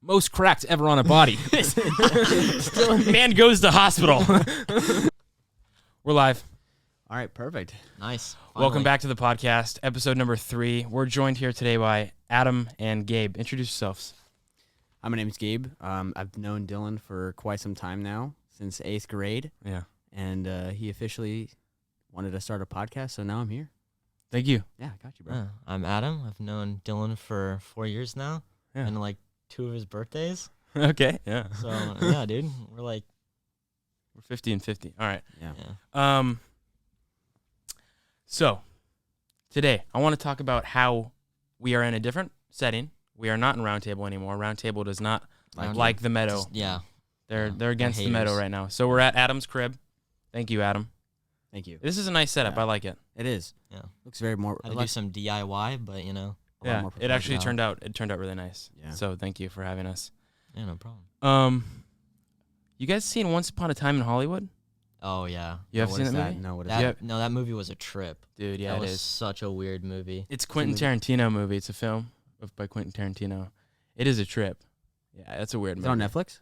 Most cracks ever on a body. Man goes to hospital. We're live. All right, perfect. Nice. Welcome back to the podcast, episode number 3. We're joined here today by Adam and Gabe. Introduce yourselves. Hi, my name is Gabe. I've known Dylan for quite some time now, since 8th grade. Yeah. And he officially wanted to start a podcast, so now I'm here. Thank you. Yeah, got you, bro. I'm Adam. I've known Dylan for 4 years now, and like 2 of his birthdays. Okay. Yeah. So yeah, dude, we're 50 and 50. All right. Yeah. So today I want to talk about how we are in a different setting. We are not in Roundtable anymore. Roundtable does not like the Meadow. They're against the Meadow right now. So we're at Adam's crib. Thank you, Adam. Thank you. This is a nice setup. I like it. It is. Yeah. Looks very more. Had to do some DIY, but you know. Yeah. It actually turned out really nice. Yeah. So thank you for having us. Yeah, no problem. You guys seen Once Upon a Time in Hollywood? Oh yeah. You have seen that movie? No, what is That, that? No, that movie was a trip. Dude, yeah, that it was is. such a weird movie. It's Quentin Tarantino movie. It's a film by Quentin Tarantino. It is a trip. Yeah, that's a weird Is movie. it on Netflix?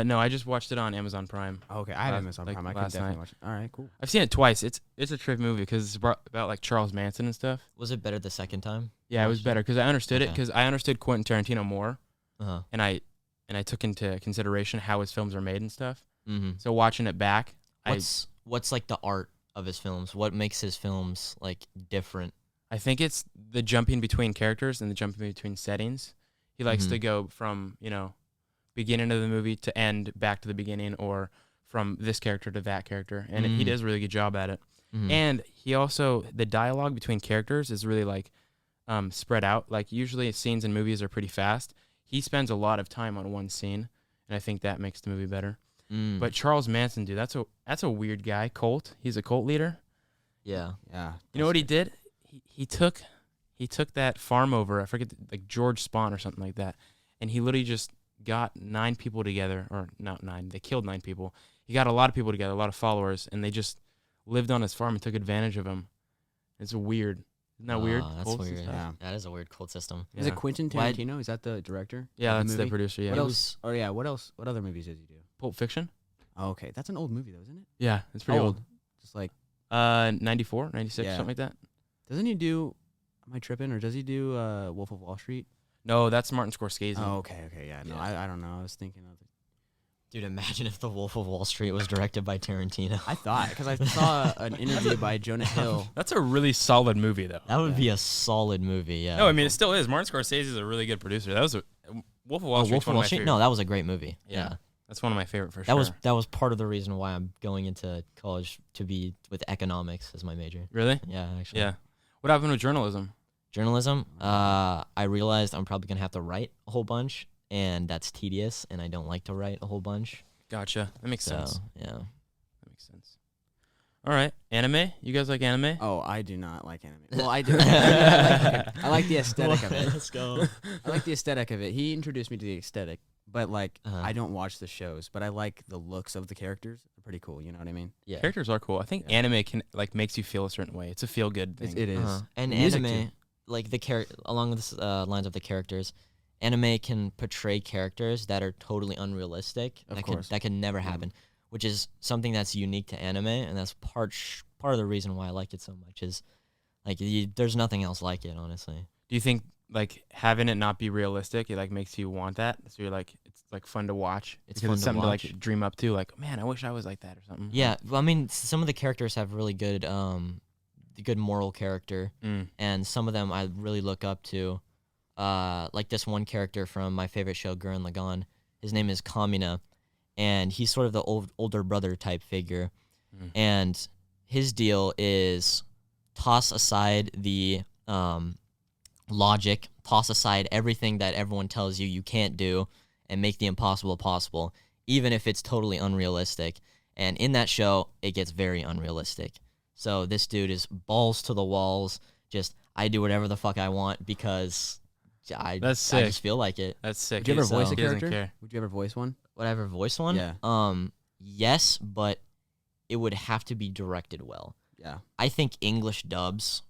No, I just watched it on Amazon Prime. Oh, okay, I have Amazon Prime. I can last definitely night. watch it. All right, cool. I've seen it twice. It's a trip movie because it's about like Charles Manson and stuff. Was it better the second time? Yeah, it was better because I understood it Okay. because I understood Quentin Tarantino more, Uh-huh. and I took into consideration how his films are made and stuff. Mm-hmm. So watching it back, What's like the art of his films? What makes his films like different? I think it's the jumping between characters and the jumping between settings. He likes to go from, beginning of the movie to end back to the beginning, or from this character to that character. And he does a really good job at it. Mm-hmm. And he also, the dialogue between characters is really like spread out. Like usually scenes in movies are pretty fast. He spends a lot of time on one scene, and I think that makes the movie better. But Charles Manson, dude, that's a weird guy. He's a cult leader. Yeah. Yeah. You know what he did? He took that farm over. I forget, like George Spawn or something like that, and he literally just got 9 people together, or not 9. They killed 9 people. He got a lot of people together, a lot of followers, and they just lived on his farm and took advantage of him. It's weird. Isn't that weird? That's Cults and weird. stuff? Yeah. That is a weird cult system. Is it Quentin Tarantino? Is that the director? Yeah, of that's the movie? producer. Yeah. What else? Oh yeah. What else? What other movies does he do? Pulp Fiction. Oh, okay, that's an old movie though, isn't it? Yeah, it's pretty old. Just like 94, 96, Yeah. something like that. doesn't he do? Am I tripping? Or does he do Wolf of Wall Street? No, that's Martin Scorsese. Oh, okay, yeah. No, Yeah. I don't know. I was thinking of it. Dude, imagine if The Wolf of Wall Street was directed by Tarantino. I thought because I saw an interview by Jonah Hill. That's a really solid movie, though. That would be a solid movie, yeah. No, I mean it still is. Martin Scorsese is a really good producer. That was Wolf of Wall Street. Wolf of Wall Street? No, that was a great movie. Yeah. That's one of my favorite for That sure. that was part of the reason why I'm going into college to be with economics as my major. Really? Yeah, actually. Yeah. What happened with journalism? Journalism, I realized I'm probably going to have to write a whole bunch, and that's tedious, and I don't like to write a whole bunch. Gotcha. That makes sense. So, yeah. That makes sense. All right. Anime? You guys like anime? Oh, I do not like anime. Well, I do. I like the aesthetic of it. Let's go. I like the aesthetic of it. He introduced me to the aesthetic, but like Uh-huh. I don't watch the shows, but I like the looks of the characters. They're pretty cool. You know what I mean? Yeah. Characters are cool. I think Yeah. anime can makes you feel a certain way. It's a feel good thing. It is. And The music, anime, too. like along the lines of the characters, anime can portray characters that are totally unrealistic. Of that course. that could never happen, which is something that's unique to anime, and that's part of the reason why I like it so much. Is like there's nothing else like it, honestly. Do you think like having it not be realistic, it like makes you want that? So you're like, it's like fun to watch. It's because fun it's to something to watch. like dream up to. Like, man, I wish I was like that or something. Yeah, well, I mean, some of the characters have really good moral character, and some of them I really look up to. Like this one character from my favorite show, Gurren Lagann. His name is Kamina, and he's sort of the older brother type figure. And his deal is toss aside the logic, toss aside everything that everyone tells you can't do, and make the impossible possible, even if it's totally unrealistic. And in that show, it gets very unrealistic. So this dude is balls to the walls, just I do whatever the fuck I want because I just feel like it. That's sick. Would you ever voice a He doesn't character? care. Would you ever voice one? Would I ever voice one? Yeah. Yes, but it would have to be directed well. Yeah. I think English dubs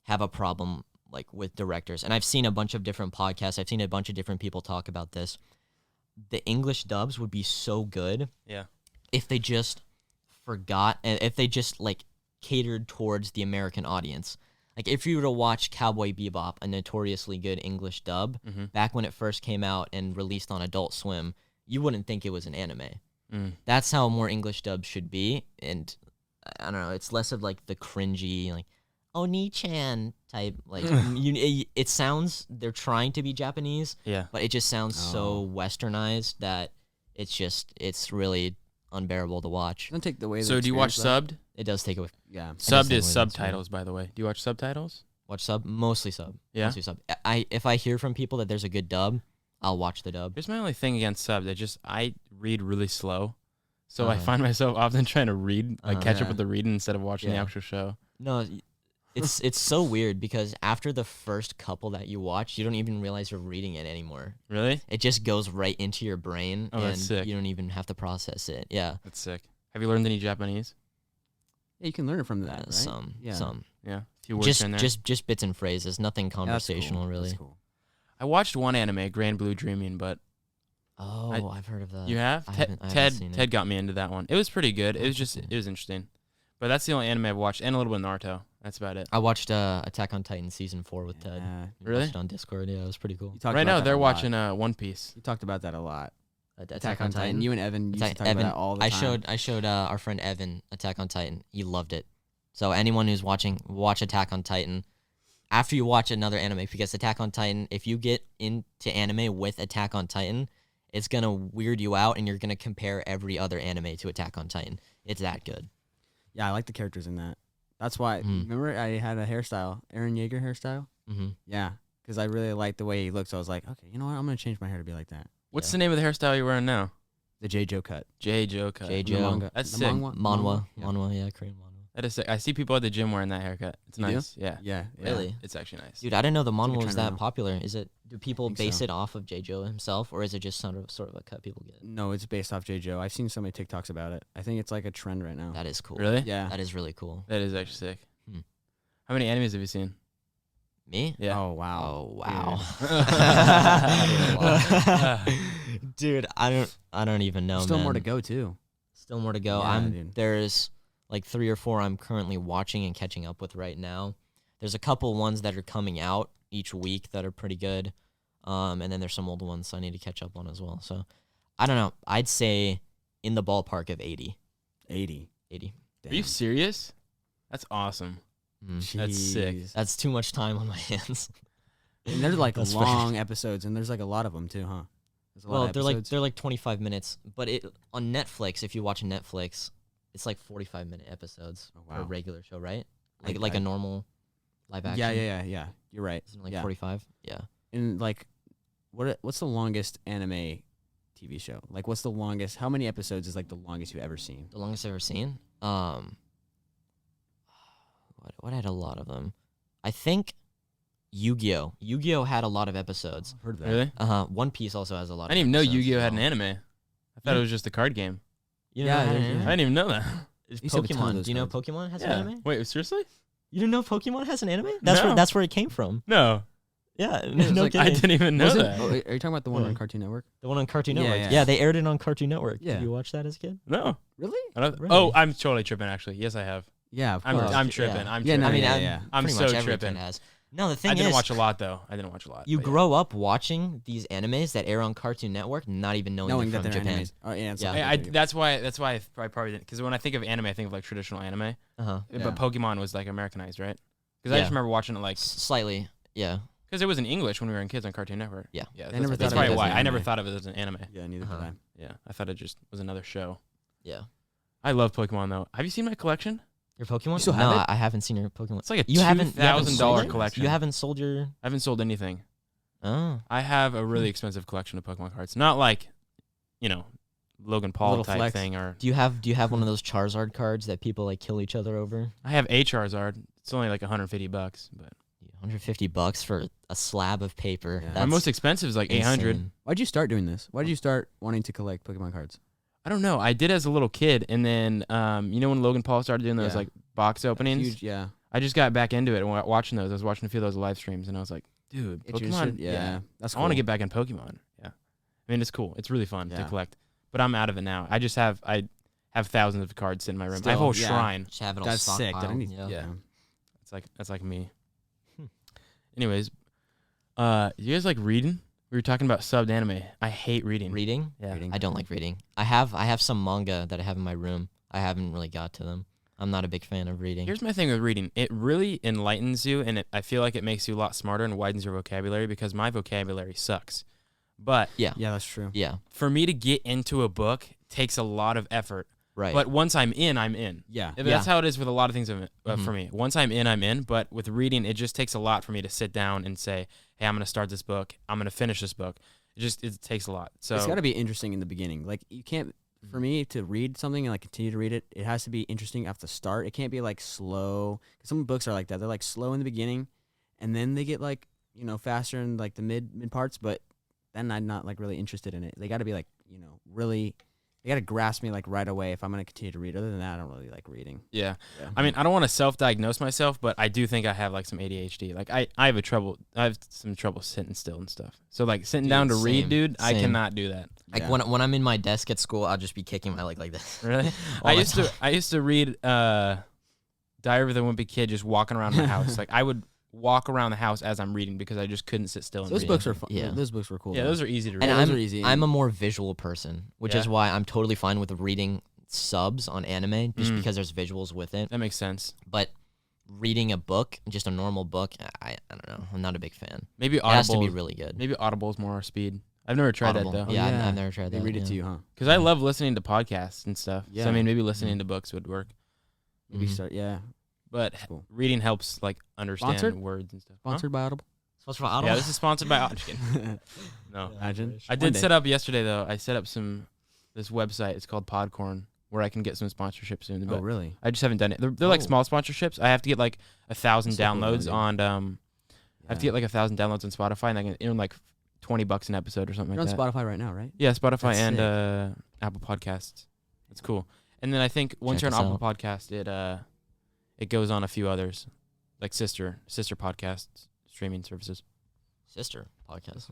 have a problem like with directors, and I've seen a bunch of different podcasts. I've seen a bunch of different people talk about this. The English dubs would be so good. Yeah. If they just forgot, and if they just like catered towards the American audience. Like if you were to watch Cowboy Bebop, a notoriously good English dub, back when it first came out and released on Adult Swim, you wouldn't think it was an anime. That's how more English dubs should be, and I don't know, it's less of like the cringy like Oni-chan type, like it sounds, they're trying to be Japanese, but it just sounds so westernized that it's really unbearable to watch. Don't take the way. So do you watch subbed? It does take away. Yeah. Subbed is subtitles, by the way. Do you watch subtitles? Watch sub, mostly sub. Yeah. Mostly sub. If I hear from people that there's a good dub, I'll watch the dub. Here's my only thing against subbed. I read really slow, so I find myself often trying to read, catch up with the reading instead of watching the actual show. No, it's so weird because after the first couple that you watch, you don't even realize you're reading it anymore. Really? It just goes right into your brain, Oh, and that's sick. you don't even have to process it. Yeah. That's sick. Have you learned any Japanese? Yeah, you can learn it from that, right? Some. Yeah. Some. Yeah. A few words in there. Just bits and phrases. Nothing conversational, really. That's cool. I watched one anime, Grand Blue Dreaming, but Oh, I've heard of that. you have? I haven't seen it. Ted got me into that one. It was pretty good. It was interesting. But that's the only anime I've watched, and a little bit of Naruto. That's about it. I watched Attack on Titan season 4 with Ted. We Really? watched it on Discord. Yeah, it was pretty cool. You talked Right about now, that they're a lot. watching One Piece. You talked about that a lot. Attack on Titan. You and Evan used to talk about that all the time. I showed our friend Evan Attack on Titan. He loved it. So anyone who's watching, watch Attack on Titan. After you watch another anime, because Attack on Titan, if you get into anime with Attack on Titan, it's gonna weird you out, and you're gonna compare every other anime to Attack on Titan. It's that good. Yeah, I like the characters in that. That's why. Remember, I had a hairstyle, Eren Yeager hairstyle. Mm-hmm. Yeah, because I really liked the way he looked. So I was like, okay, you know what? I'm gonna change my hair to be like that. What's the name of the hairstyle you're wearing now? The J. Joe cut. J. Joe cut. J. The Joe. manga. That's The sick. Manhwa. Yeah. Manhwa, yeah, Korean manhwa. That is sick. I see people at the gym wearing that haircut. It's You do? nice. Yeah. Yeah. Really? It's actually nice. Dude, I didn't know the like a manhwa was trend that now. popular. Do people think base so. it off of J. Joe himself, or is it just sort of a cut people get? No, it's based off J. Joe. I've seen so many TikToks about it. I think it's like a trend right now. That is cool. Really? Yeah. That is really cool. That is actually sick. Hmm. How many animes have you seen? Me? Yeah. Oh wow. Oh wow. Dude. Dude, I don't even know. Still man. more to go too. Still more to go. Yeah, dude. There's like 3 or 4 I'm currently watching and catching up with right now. There's a couple ones that are coming out each week that are pretty good. And then there's some old ones I need to catch up on as well. So I don't know. I'd say in the ballpark of 80. 80. 80. Are you serious? That's awesome. That's sick. Jeez. That's too much time on my hands. And there's like That's long episodes, and there's like a lot of them too, huh? There's a lot Well, of they're episodes. like 25 minutes, but it on Netflix, if you watch Netflix, it's like 45-minute episodes Oh, for a wow. regular show, right? Like, Like I- a normal live action. Yeah. You're right. Isn't it like yeah. 45? Yeah. And like, what's the longest anime TV show? Like, what's the longest? How many episodes is like the longest you've ever seen? The longest I've ever seen. What had a lot of them? I think Yu-Gi-Oh. Yu-Gi-Oh had a lot of episodes. I've heard that. Really? One Piece also has a lot. I didn't even know episodes Yu-Gi-Oh as had an well. anime. I thought it was just a card game. You Yeah, know, yeah, I yeah. didn't even know that. Used to have a ton of Pokemon. those Do you know cards. Pokemon has Yeah. an anime? Wait, seriously? You didn't know Pokemon has an anime? No. That's where it came from. No. Yeah, it's no like- I kidding. didn't even know Was it- that. oh, are you talking about the one on What? Cartoon Network? The one on Cartoon Yeah, Network. yeah. Yeah, they aired it on Cartoon Network. Yeah. Did you watch that as a kid? No. Really? I don't, Really? Oh, I'm totally tripping, actually. Yes, I have. Yeah, of I'm course. tripping. Yeah. I'm Yeah, tripping. no, I mean, yeah. I'm pretty so much every tripping. kid has. No, the thing I didn't is, watch a lot, though. I didn't watch a lot. you but yeah. grow up watching these animes that air on Cartoon Network, not even knowing that they're they're from Japan. animes. Oh, yeah. It's Yeah. like I, video. that's why I probably didn't. Because when I think of anime, I think of like traditional anime. Uh-huh. Yeah. But Pokemon was like Americanized, right? Because I Yeah. just remember watching it like Slightly, yeah. because it was in English when we were kids on Cartoon Network. Yeah. Yeah. I never That's thought of probably it as why an I never anime. thought of it as an anime. Yeah, neither Uh-huh. did I. Yeah, I thought it just was another show. Yeah. I love Pokemon though. Have you seen my collection? Your Pokemon? You still no, have it? I haven't seen your Pokemon. It's like a You haven't $2,000 sold it? collection. You haven't sold your. I haven't sold anything. Oh. I have a really expensive collection of Pokemon cards. Not like, Logan Paul Little type flex. thing, or Do you have one of those Charizard cards that people like kill each other over? I have a Charizard. It's only like $150, but $150 for a slab of paper. Yeah. my That's most expensive is like 800. insane. Why'd you start doing this? Why'd you start wanting to collect Pokemon cards? I don't know. I did as a little kid, and then when Logan Paul started doing those Yeah. like box openings, Huge, yeah. I just got back into it and watching those. I was watching a few of those live streams, and I was like, dude, Pokemon. Yeah, that's I cool. want to get back in Pokemon. Yeah, I mean, it's cool. It's really fun to collect. But I'm out of it now. I have thousands of cards in my room. I have a whole shrine. Just have it all That's sick. stockpiled. Yeah. That's like me. Anyways, you guys like reading? We were talking about subbed anime. I hate reading. Reading? Yeah. I don't like reading. I have some manga that I have in my room. I haven't really got to them. I'm not a big fan of reading. Here's my thing with reading. It really enlightens you, and I feel like it makes you a lot smarter and widens your vocabulary because my vocabulary sucks. But Yeah, that's true. Yeah. for me to get into a book takes a lot of effort. Right. But once I'm in, I'm in. Yeah. That's how it is with a lot of things for me. Once I'm in, I'm in. But with reading, it just takes a lot for me to sit down and say, hey, I'm going to start this book. I'm going to finish this book. It takes a lot. So It's got to be interesting in the beginning. Like, you can't, for me to read something and like continue to read it, it has to be interesting at the start. It can't be like slow. 'Cause some books are like that. They're like slow in the beginning, and then they get like, faster in like the mid parts, but then I'm not like really interested in it. They got to be like, really, they got to grasp me like right away if I'm going to continue to read. Other than that, I don't really like reading. Yeah. I mean, I don't want to self-diagnose myself, but I do think I have like some ADHD. Like I have some trouble sitting still and stuff. So like sitting down to read, dude, I cannot do that. Like when I'm in my desk at school, I'll just be kicking my leg like this. Really? I used to read Diary of the Wimpy Kid just walking around the house. Like I would walk around the house as I'm reading because I just couldn't sit still and Those read. books are fun. Yeah. Those books were cool. Yeah, those are easy to read. And those are easy. I'm a more visual person, which is why I'm totally fine with reading subs on anime just because there's visuals with it. That makes sense. But reading a book, just a normal book, I don't know. I'm not a big fan. Maybe It has to Audible be really good. Maybe Audible's more our speed. I've never tried Audible. that though. Yeah, yeah. I've never tried They that. read it yeah. to you, huh? Because I love listening to podcasts and stuff. Yeah. So I mean, maybe listening to books would work. Maybe start. Yeah. But Cool. reading helps like understand Sponsored? words and stuff. Sponsored by Audible. What's for Audible? Yeah, this is sponsored by Just kidding. No. Imagine. I did set up yesterday though. I set up this website. It's called Podcorn, where I can get some sponsorship soon. Oh, But really? I just haven't done it. They're like small sponsorships. I have to get like 1,000 That's so cool, downloads dude. on. I have to get like 1,000 downloads on Spotify, and I can earn like $20 an episode or something You're like on that. Spotify right now, right? Yeah, Spotify That's and Apple Podcasts. That's cool. And then I think once Check you're on us Apple Podcast, it goes on a few others, like sister podcasts streaming services. Sister podcast.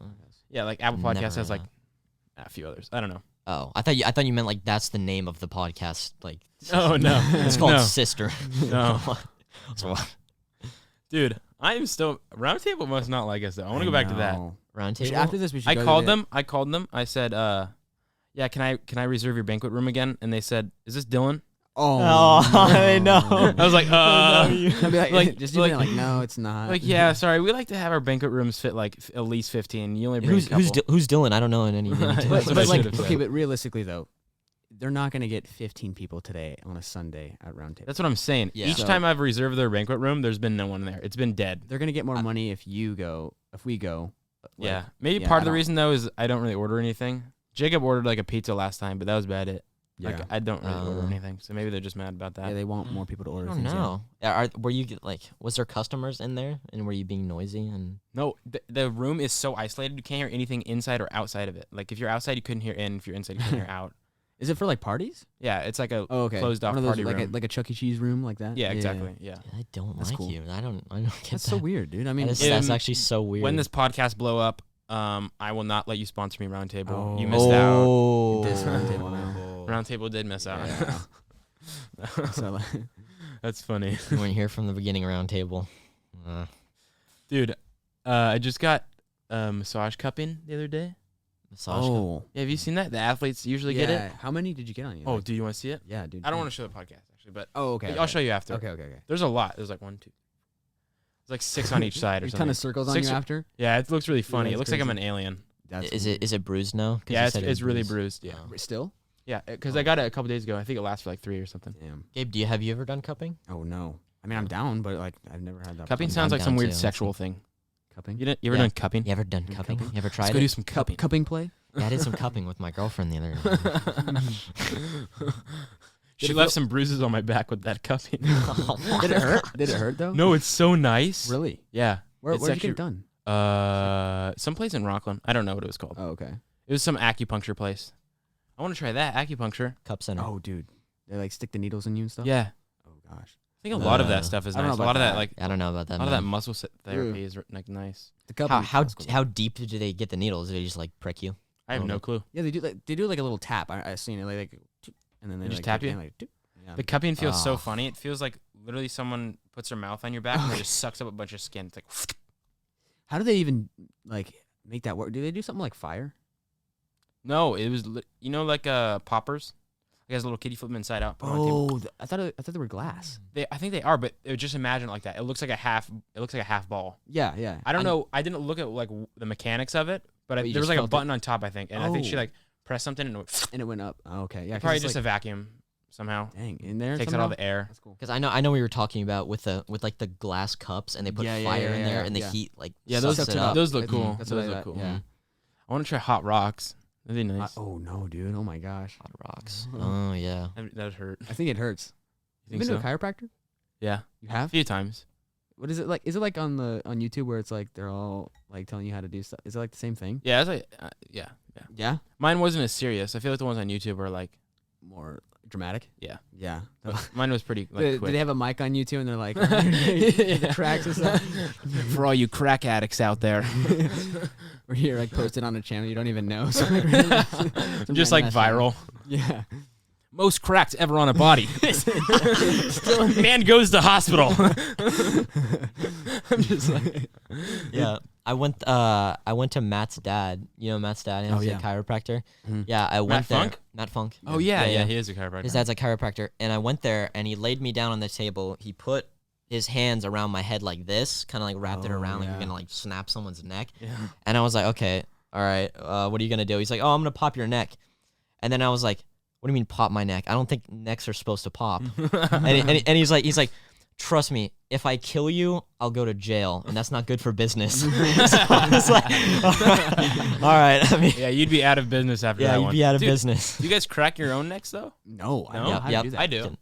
Yeah, like Apple Never Podcast has heard like that. a few others. I don't know. Oh, I thought you meant like that's the name of the podcast. Like, Oh no, it's called no. Sister. No. So, Dude, I am still Roundtable must not like us though. I want to go back to that. round We should- table. After this, we should I go to called the- them. I called them. I said, yeah, can I reserve your banquet room again? And they said, is this Dylan? Oh, I know. I was like, I'd be like, Like- just like- like, no, it's not. like, yeah, sorry. We like to have our banquet rooms fit like at least 15. You only bring a couple. Who's Dylan? I don't know any. That's but, what but I like, should've said. okay, but realistically though, they're not gonna get 15 people today on a Sunday at Roundtable. That's what I'm saying. Yeah. Each So- time I've reserved their banquet room, there's been no one there. It's been dead. They're gonna get more money if we go. Like, Yeah. Maybe yeah, part I of the don't- reason though is I don't really order anything. Jacob ordered like a pizza last time, but that was about it. Yeah. Like I don't really order anything, so maybe they're just mad about that. Yeah, they want more people to I order don't things. yeah. know. Were you like? Was there customers in there, and were you being noisy? And No, the room is so isolated. You can't hear anything inside or outside of it. Like if you're outside, you couldn't hear in. If you're inside, you couldn't hear out. Is it for like parties? Yeah, it's like a Oh, okay. closed off One of those, party like room. like a Chuck E. Cheese room, like that. Yeah, exactly. Yeah. I don't That's like cool. you. I don't get That's that. so weird, dude. I mean, That's Um, actually so weird. When this podcast blow up, I will not let you sponsor me Roundtable. Oh. You missed out. Oh, This Roundtable now. Roundtable did miss out. Yeah. So, like, That's funny, You weren't here from the beginning. Round table. dude. I just got massage cupping the other day. Massage. oh, Yeah, have you seen that? The athletes usually get it. How many did you get on you? Oh, Like, do you want to see it? yeah, dude. I don't want to show the podcast actually, but Oh, okay. I'll show you after. Okay, okay, okay. There's a lot. There's like 1, 2. There's like 6 on each side or A something. ton of circles on 6 you or- after. Yeah, it looks really funny. that's It looks like I'm an crazy. alien. That's Is it bruised now? 'Cause Yeah, you it's, said it was it's really bruised. Yeah, Oh. still? yeah, because I got it a couple days ago. I think it lasts for like 3 or something. Damn. Gabe, have you ever done cupping? Oh no. I mean, I'm down, but like I've never had that. Cupping opportunity. sounds I'm like some down weird too. sexual thing. Cupping. You ever Yeah. done cupping? You ever done cupping? cupping? You ever Let's tried go do it? some cupping. Cupping play. Yeah, I did some cupping with my girlfriend the other day. She left some bruises on my back with that cupping. Did it hurt? Did it hurt though? No, it's so nice. Really? Yeah. Where It's where'd you get actually- it done? Someplace in Rockland. I don't know what it was called. Oh, okay. It was some acupuncture place. I want to try that acupuncture. Cup center. Oh, dude. They like stick the needles in you and stuff. Yeah, Oh gosh. think a lot of that Uh, stuff is I don't nice. A know lot of about that, like, I don't know about a that. lot of that man. muscle therapy is like nice. The cup. How deep do they get the needles? Do they just like prick you? I have Oh, no okay. clue. Yeah, they do like a little tap. I seen it like and then they They just like, tap take you? in, like, yeah. The cupping feels so Oh. funny. It feels like literally someone puts their mouth on your back and it just sucks up a bunch of skin. It's like, How do they even like make that work? Do they do something like fire? no, it was like poppers. Like has a little kitty flip them inside out. Put them on the table. Oh, I thought they were glass. I think they are, but just imagine it like that. It looks like a half. It looks like a half ball. Yeah, yeah. I don't know. I didn't look at like the mechanics of it, but you there was just like a felt it? button on top, I think, and I think she Oh. like pressed something and And it went up. Oh, okay, yeah. 'cause probably it's just like, a vacuum somehow dang in there. takes out somehow? all the air. That's cool. Because I know what you were talking about with like the glass cups and they put Yeah, fire in there yeah, and the yeah. heat like Yeah, those sucks sucks it it up. up. Those look That's- cool. that's Those what I look thought, cool. yeah. I want to try hot rocks. That'd be nice. Oh no, dude! Oh my gosh, Hot rocks. Oh yeah. That would hurt. I think it hurts. You You think been so? to a chiropractor? Yeah, You a have? few times. What is it like? Is it like on YouTube where it's like they're all like telling you how to do stuff? Is it like the same thing? Yeah, it's like yeah. Yeah. Mine wasn't as serious. I feel like the ones on YouTube were like, More dramatic. yeah. Yeah. But mine was pretty like Did quick. they have a mic on YouTube and they're like the cracks and stuff? For all you crack addicts out there, Or you're like posted on a channel you don't even know. So just like viral. Yeah. Most cracks ever on a body. Man goes to hospital. I'm just like, Yeah. I went to Matt's dad. You know Matt's dad? He's Oh, yeah. a chiropractor. Mhm. Yeah, I went there. Funk? Matt Funk. Oh yeah, he is a chiropractor. His dad's a chiropractor, and I went there, and he laid me down on the table. He put his hands around my head like this, kind of like wrapped it Oh, around like yeah. you're gonna like snap someone's neck. Yeah. And I was like, okay, all right, what are you gonna do? He's like, oh, I'm gonna pop your neck. And then I was like, what do you mean pop my neck? I don't think necks are supposed to pop. and he's like, trust me, if I kill you, I'll go to jail, and that's not good for business. So I was like, all right. I mean, Yeah, you'd be out of business after yeah, that you'd one. be out of Dude, business. Do you guys crack your own necks though? no, I No? don't know how to Yep, do that. I do.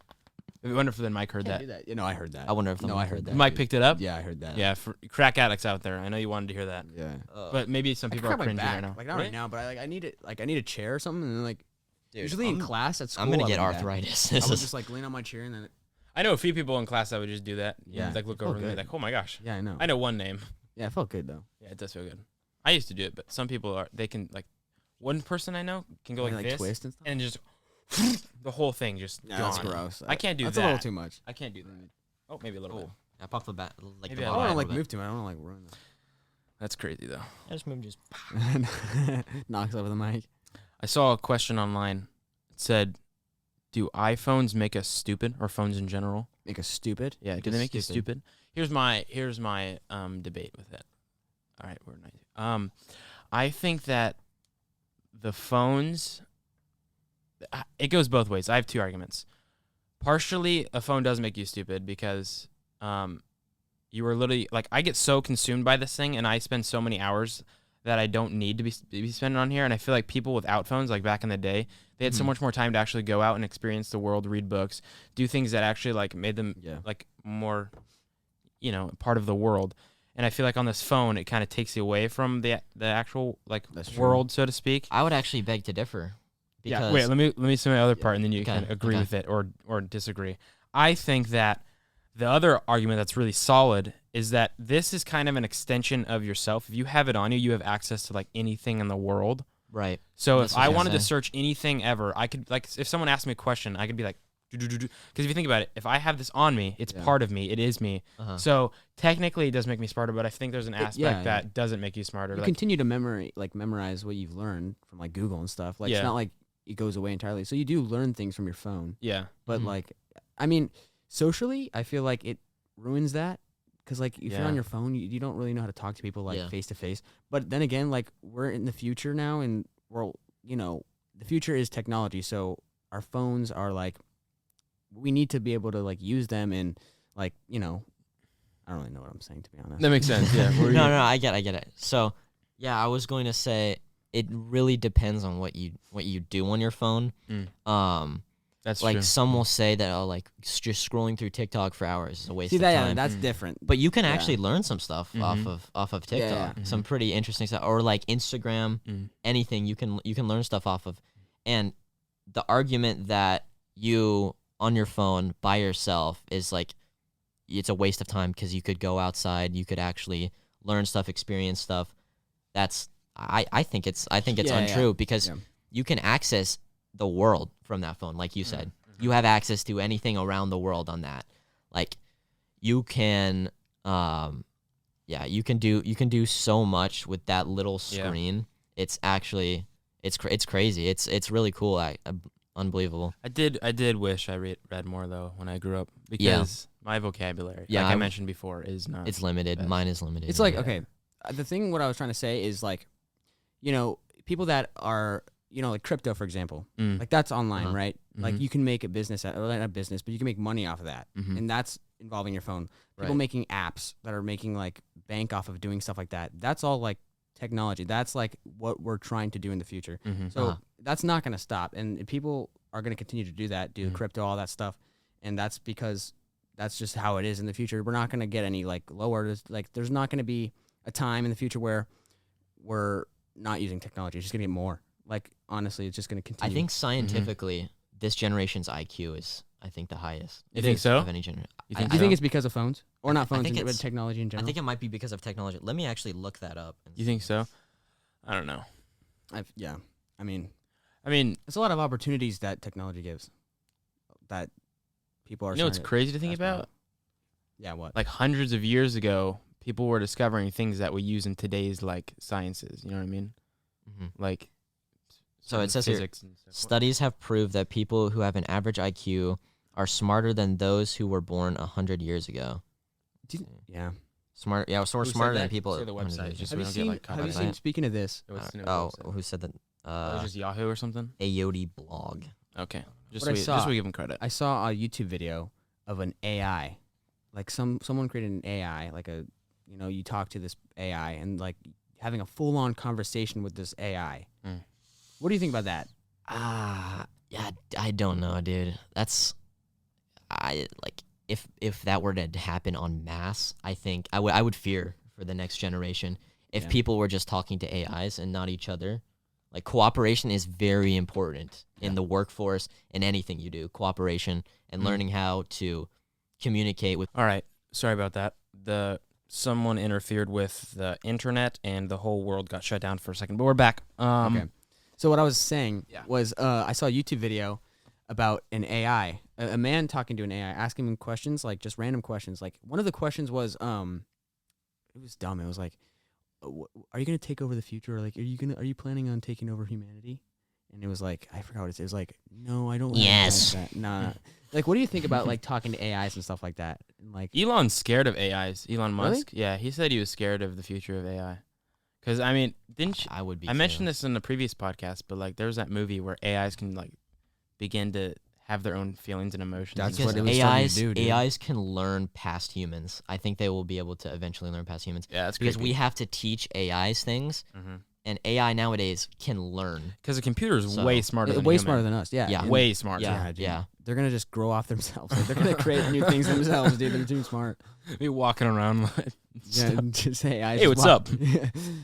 I wonder if the mic heard Can't that. do that. You know, I heard that. I wonder if no, I heard that. Mike picked it up. Yeah, I heard that. Yeah, for crack addicts out there, I know you wanted to hear that, Yeah. but maybe some I people can are crack my cringing back. right now. Like not Really? right now, but I need it. Like I need a chair or something, and then like Dude, usually in class at school, I'm gonna I get would do that. arthritis. I This would is just like lean on my chair and then. I know a few people in class that would just do that. Yeah. Like look Oh, over and be good. like, oh my gosh. Yeah, I know. I know one name. Yeah, it felt good though. Yeah, it does feel good. I used to do it, but some people they can like, one person I know can go And, like like this twist and stuff. and just the whole thing just Yeah, gone. that's gross. I can't do that's that. a little too much. I can't do that. Oh, maybe a little bit. I popped the bat like Maybe the I I bottom don't a want to like little move too much. I don't want to like ruin That's crazy though. I just moved just. this. Knocks over the mic. I saw a question online. It said, "Do iPhones make us stupid, or phones in general?" Make us stupid. Yeah, Make do us they make you stupid. stupid? Here's my debate with it. All right, we're nice. I think that the phones, it goes both ways. I have two arguments. Partially, a phone does make you stupid because you are literally like, I get so consumed by this thing, and I spend so many hours that I don't need to be spending on here. And I feel like people without phones, like back in the day, they had so much more time to actually go out and experience the world, read books, do things that actually like made them Yeah. like more, part of the world. And I feel like on this phone, it kind of takes you away from the actual like That's true. world, so to speak. I would actually beg to differ. Because Yeah. Wait, let me say my other part, and then you Okay, can agree okay. with it or disagree. I think that the other argument that's really solid is that this is kind of an extension of yourself. If you have it on you, you have access to like anything in the world. right. So That's if what I I was wanted to gonna say. search anything ever, I could like if someone asked me a question, I could be like, because if you think about it, if I have this on me, it's Yeah. part of me. It is me. Uh-huh. So technically, it does make me smarter, but I think there's an aspect yeah. that doesn't make you smarter. You Like, continue to memorize what you've learned from like Google and stuff. Like Yeah. it's not like it goes away entirely. So you do learn things from your phone, yeah, but Mhm. like, I mean, socially, I feel like it ruins that because like if you're Yeah. on your phone, you don't really know how to talk to people like Yeah. face to face. But then again, like we're in the future now, and the future is technology. So our phones are like, we need to be able to like use them and like I don't really know what I'm saying, to be honest. that makes sense. Yeah, No, I get it. So, yeah, I was going to say it really depends on what you do on your phone. That's Like true. some will say that just scrolling through TikTok for hours is a waste See of that? time. Yeah, that's Mm. different. But you can Yeah. actually learn some stuff Mhm. off of TikTok. yeah. Some pretty interesting stuff, or like Instagram, Mm. anything you can learn stuff off of. And the argument that you on your phone by yourself is like it's a waste of time because you could go outside, you could actually learn stuff, experience stuff. I think it's untrue because you can access the world from that phone, like you said. You have access to anything around the world on that. Like you can you can do so much with that little screen. It's actually it's crazy. It's really cool. Unbelievable. I did wish I read more though when I grew up because my vocabulary, like I mentioned before, is not. It's limited. Mine is limited. It's like okay, the thing what I was trying to say is like, people that are like crypto for example, like that's online, right? Like you can make a business not a business, but you can make money off of that, and that's involving your phone. People making apps that are making like bank off of doing stuff like that. That's all like technology. That's like what we're trying to do in the future. So that's not going to stop, and people are going to continue to do that, do crypto, all that stuff, and that's because that's just how it is in the future. We're not going to get any like lower. There's not going to be a time in the future where we're not using technology. It's just going to get more. Like honestly, it's just going to continue. I think scientifically, this generation's IQ is, I think, the highest. You think so? Of any generation. Do you think it's because of phones or not phones, but technology in general? I think it might be because of technology. Let me actually look that up. You think so? I don't know. I mean, there's a lot of opportunities that technology gives that people are. You know what's crazy to think about? Yeah, what? Like hundreds of years ago, people were discovering things that we use in today's like sciences. You know what I mean? Like. So it says here, studies have proved that people who have an average IQ are smarter than those who were born 100 years ago. Smart. Yeah, so we're smarter than people. Say the website. Just have you seen? Speaking of this, who said that? Was it just Yahoo or something? Ayote blog. Okay, just so we give him credit. I saw a YouTube video of an AI, like someone created an AI, like you talk to this AI and like having a full-on conversation with this AI. What do you think about that? Yeah, I don't know, dude. If that were to happen en masse, I think I would fear for the next generation if people were just talking to AIs and not each other. Like cooperation is very important in the workforce and anything you do. Cooperation and learning how to communicate with. All right, sorry about that. Someone interfered with the internet and the whole world got shut down for a second, but we're back. Okay. So what I was saying was I saw a YouTube video about an AI, a man talking to an AI, asking him questions, like just random questions. Like one of the questions was, it was dumb. It was like, are you going to take over the future? Or like, are you planning on taking over humanity? And it was like, I forgot what it said. It was like, no, I don't. Yes. Like that. Nah. Like, what do you think about like talking to AIs and stuff like that? And, like, Elon's scared of AIs. Elon Musk. Really? Yeah, he said he was scared of the future of AI. Because, I mean, I would be. I mentioned this in the previous podcast, but like there's that movie where AIs can like begin to have their own feelings and emotions. That's and what stuff. it was starting to do, dude. AIs can learn past humans. I think they will be able to eventually learn past humans. Yeah, that's because creepy. we have to teach AIs things, and AI nowadays can learn. Because the computer is way smarter than smarter than us. Yeah, way smarter. Yeah. They're gonna just grow off themselves. Like, they're gonna create new things themselves, dude. They're too smart. Be walking around like, just AIs. Hey, what's up?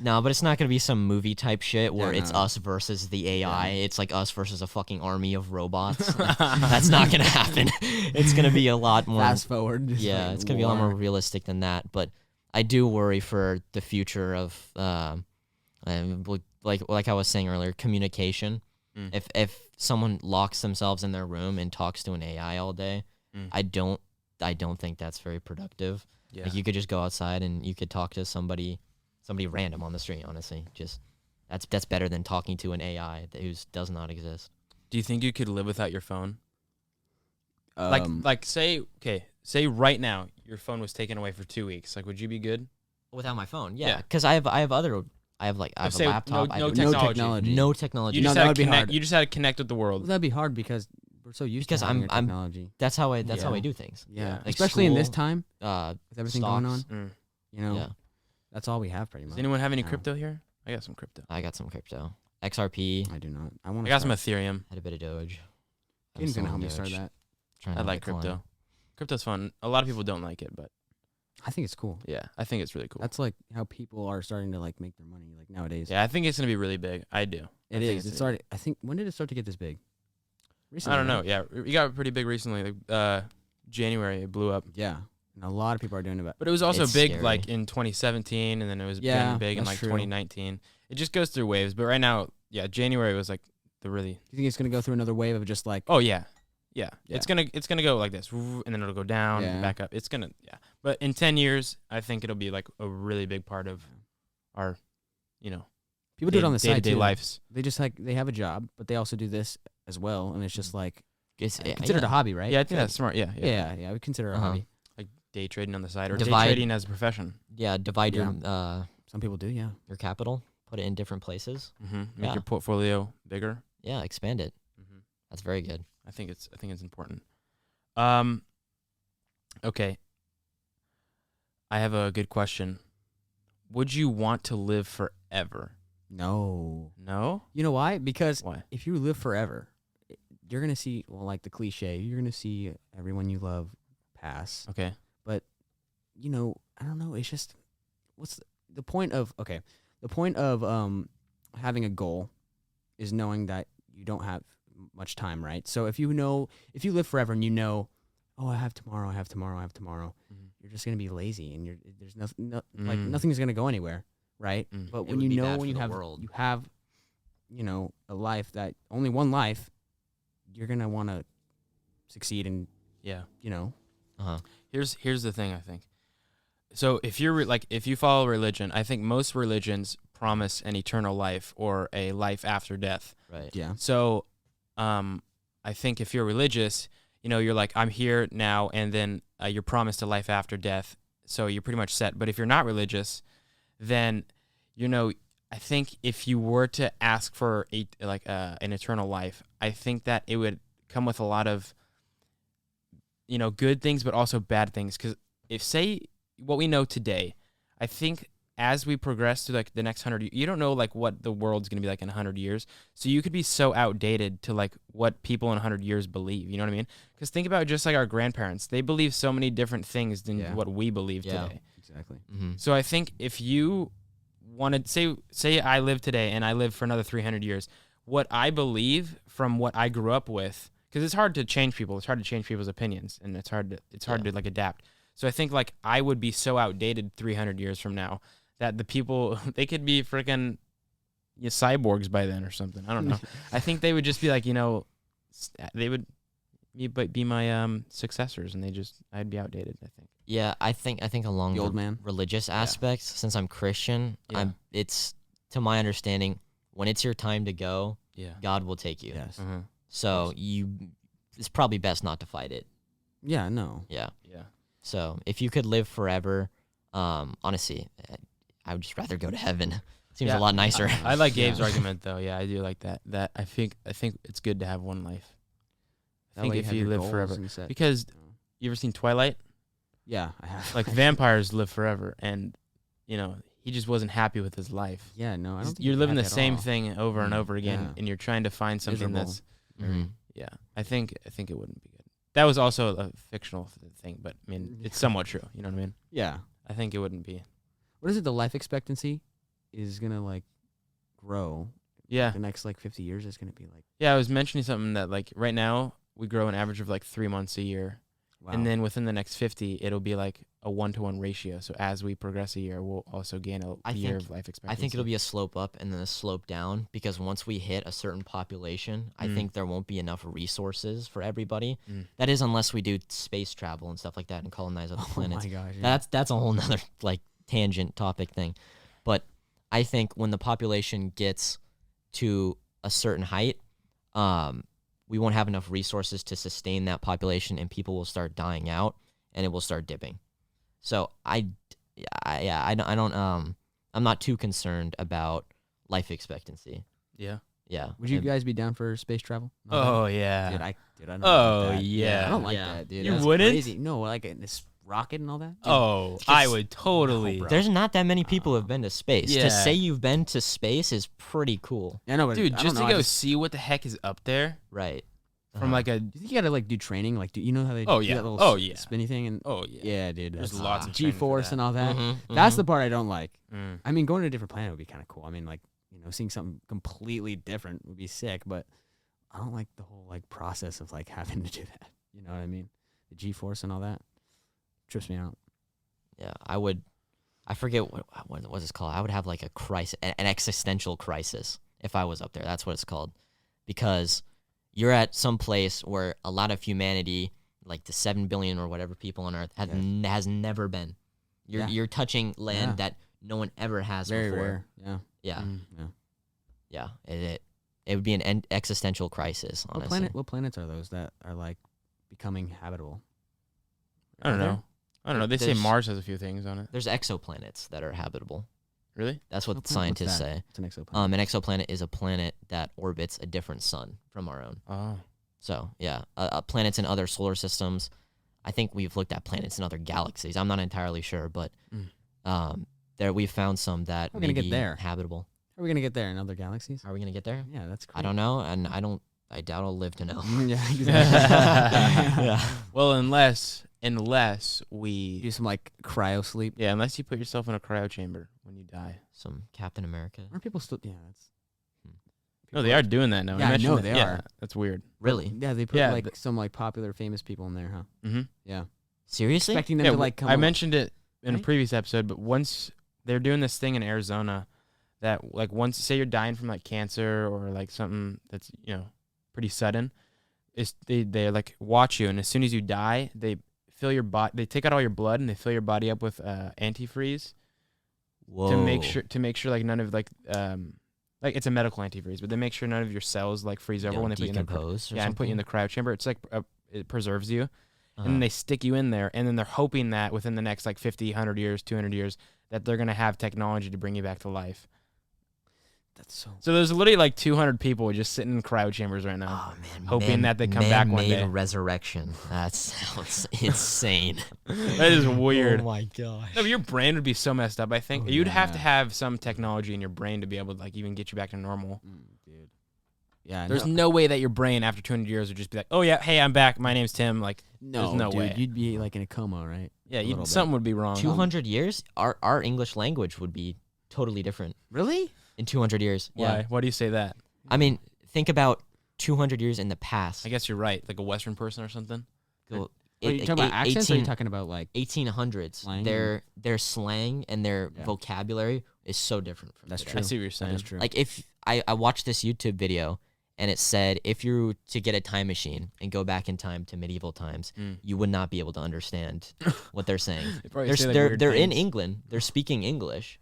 No, but it's not gonna be some movie type shit where it's us versus the AI. Yeah. It's like us versus a fucking army of robots. Like, that's not gonna happen. It's gonna be a lot more fast forward. Yeah, it's gonna be a lot more realistic than that. But I do worry for the future of like I was saying earlier, communication. If someone locks themselves in their room and talks to an AI all day, I don't think that's very productive. Yeah. Like you could just go outside and you could talk to somebody random on the street. Honestly, just that's better than talking to an AI who does not exist. Do you think you could live without your phone? Like say right now your phone was taken away for 2 weeks. Like, would you be good without my phone? Yeah, because I have a laptop. No technology. No technology. You just had to connect. You just had to connect with the world. Well, that'd be hard because we're so used to having technology. That's how I do things. Yeah, like especially school, in this time with everything going on. Yeah. That's all we have pretty much. Does anyone have any crypto here? I got some crypto. I got some crypto. XRP. I do not. I got some Ethereum. Had a bit of Doge. Kaden's gonna help me start that. I like crypto. Crypto's fun. A lot of people don't like it, but I think it's cool. Yeah, I think it's really cool. That's like how people are starting to like make their money like nowadays. Yeah, I think it's gonna be really big. I do. It is. It's already. I think when did it start to get this big? Recently, I don't know. Yeah, it got pretty big recently. Like January, it blew up. Yeah, And a lot of people are doing it. But it was also It's big scary. like in 2017, and then it was Yeah, big in that's like true. 2019. It just goes through waves. But right now, yeah, January was like the really. Do you think it's gonna go through another wave of just like? Oh yeah. Yeah. Yeah. It's gonna go like this, and then it'll go down, Yeah. back up. It's gonna But in 10 years, I think it'll be like a really big part of our, People do it on the side day-to-day too. lives. They just they have a job, but they also do this as well, and it's just like It's considered a hobby, right? Yeah, I think that's smart. Yeah. Yeah, we consider it a Uh-huh. hobby. Like day trading on the side or day Divide- trading as a profession. Yeah, divide Yeah. your Some people do, yeah. capital, put it in different places. Mm-hmm. Make Yeah. your portfolio bigger. Yeah, expand it. Mm-hmm. That's very good. I think it's important. Okay. I have a good question. Would you want to live forever? No. No? You know why? Because Why? if you live forever, you're gonna see, well, like the cliche, you're gonna see everyone you love pass. Okay. I don't know. It's just, what's the point of? Okay, the point of having a goal is knowing that you don't have much time, right? So if you live forever and you know, oh, I have tomorrow, Mhm. you're just gonna be lazy and there's nothing, like Mm. nothing's gonna go anywhere, right? Mm. But It when would you be know bad when for you the have world. a life that only one life, you're gonna want to succeed and Yeah. Uh-huh. Here's the thing, I think. So if you're if you follow religion, I think most religions promise an eternal life or a life after death. Right. yeah. So I think if you're religious, you're like, I'm here now, and then you're promised a life after death. So you're pretty much set. But if you're not religious, then, I think if you were to ask for an eternal life, I think that it would come with a lot of, good things, but also bad things. Because say what we know today, I think as we progress through the next 100 years, you don't know what the world's going to be like in 100 years. So you could be so outdated to what people in 100 years believe. You know what I mean? Because think about just our grandparents. They believe so many different things than Yeah. what we believe Yeah. today. Exactly. Mm-hmm. So I think if you wanted, say I live today and I live for another 300 years, what I believe from what I grew up with, because it's hard to change people. It's hard to change people's opinions, and it's hard to adapt. So I think I would be so outdated 300 years from now that the people, they could be freaking cyborgs by then or something. I don't know. I think they would just be they would be my successors, and I'd be outdated, I think. Yeah, I think along The old man? religious aspects, since I'm Christian, Yeah. it's to my understanding, when it's your time to go, Yeah. God will take you. Yes. Uh-huh. So it's probably best not to fight it. Yeah. No. Yeah. Yeah. So if you could live forever, honestly, I would just rather go to heaven. Seems Yeah, a lot nicer. I like Gabe's Yeah. argument though. Yeah, I do like that. That I think it's good to have one life. I That think way if have you your live goals forever, and you set- because you ever seen Twilight? yeah, I have. Like vampires live forever, and he just wasn't happy with his life. Yeah. No. I don't. think You're you'd be living the happy at same all. thing over and Mm, over again, yeah. and you're trying to find something Miserable. that's Mhm. yeah. I think it wouldn't be good. That was also a fictional thing, but I mean it's somewhat true. You know what I mean? Yeah. I think it wouldn't be. What is it? The life expectancy is gonna grow. Yeah. The next 50 years is gonna be Yeah, I was mentioning something that right now we grow an average of 3 months a year. wow. And then within the next 50, it'll be a 1-to-1 ratio. So as we progress a year, we'll also gain I a year think- of life expectancy. I think it'll be a slope up and then a slope down, because once we hit a certain population, I think there won't be enough resources for everybody. Mm. That is, unless we do space travel and stuff like that and colonize other oh planets. my gosh. Yeah. That's a whole nother tangent topic thing. But I think when the population gets to a certain height, we won't have enough resources to sustain that population, and people will start dying out, and it will start dipping. So I'm not too concerned about life expectancy. Yeah. Yeah. Would you And- guys be down for space travel? No, Oh, yeah. Dude, I don't Oh, like that. yeah. I don't like Yeah. that, dude. You That's wouldn't? Crazy. No, this rocket and all that. Dude, Oh, I would totally. bro. There's not that many people who have been to space. Yeah. To say you've been to space is pretty cool. I know, but Dude, I don't just know, to I go see what the heck is up there Right. from Uh-huh. a. Do you think you gotta do training? Do you know how they Oh, do yeah. that little Oh, yeah. spinny thing? And Oh, yeah. yeah, dude. There's that's- lots of training for G-force that. and all that. Mhm, That's mhm. the part I don't like. Mm. I mean, going to a different planet would be kind of cool. I mean, seeing something completely different would be sick. But I don't like the whole process of having to do that. You know what I mean? The G-force and all that. trips me out. Yeah, I would. I forget what it's called. I would have like a crisis, an existential crisis if I was up there. That's what it's called, because you're at some place where a lot of humanity, like the 7 billion or whatever people on Earth, has never been. You're touching land that no one ever has Very before. rare. Yeah. Yeah. Yeah. Yeah. It would be an existential crisis. Honestly, What planets are those that are like becoming habitable? I don't know. They say There's- Mars has a few things on it. there's exoplanets that are habitable. Really? That's what What's scientists that? say. It's an exoplanet. An exoplanet is a planet that orbits a different sun from our own. Oh. So, yeah, planets in other solar systems. I think we've looked at planets in other galaxies. I'm not entirely sure, but there we've found some that We're may gonna get be there. habitable. Are we gonna get there in other galaxies? Are we going to get there? Yeah, that's I don't know, and I doubt I'll live to know. yeah, exactly. Yeah. Well, unless we Do some like cryo sleep. unless you put yourself in a cryo chamber when you die. Some Captain America. Aren't people still? Yeah, that's. No, they are doing that now. Yeah, I mentioned know that. they are. That's weird. Really? Yeah, they put Yeah, like some like popular famous people in there, huh? Mm-hmm. Yeah. Seriously? Expecting them to like come. I alive. mentioned it in a Right? previous episode, but once they're doing this thing in Arizona that like once say you're dying from like cancer or like something that's pretty sudden, they like watch you, and as soon as you die, they fill your body. They take out all your blood and they fill your body up with antifreeze Whoa. to make sure like none of like it's a medical antifreeze, but they make sure none of your cells like freeze over when they put you in the decompose or and put you in the something? cryo chamber. It's like it preserves you. Uh-huh. And then they stick you in there, and then they're hoping that within the next like 50, 100 years, 200 years, that they're going to have technology to bring you back to life. That's so. So there's literally like 200 people just sitting in cryo chambers right now. Oh man, hoping that they come back one man-made day. resurrection. That sounds insane. That is weird. Oh my gosh. No, but your brain would be so messed up, I think. Oh, You'd have to yeah. have some technology in your brain to be able to like even get you back to normal. Dude. Yeah. There's no way that your brain after 200 years would just be like, oh yeah, hey, I'm back. My name's Tim. Like, no, there's no dude, way. You'd be like in a coma, right? Yeah, A little bit. something would be wrong. 200 years, our English language would be totally different Really? in 200 years. Why? Yeah. Why do you say that? I mean, think about 200 years in the past. I guess you're right. Like a Western person or something. Go- Are you eight- talking about eight- accents? Or are you 18 talking about like? 1800s. Slang? Their slang and their Yeah. vocabulary is so different from That's today. true. I see what you're saying. That is true. Like if I watched this YouTube video and it said if you were to get a time machine and go back in time to medieval times, you would not be able to understand what they're saying. They probably say, like, They're weird in things. England. They're speaking English,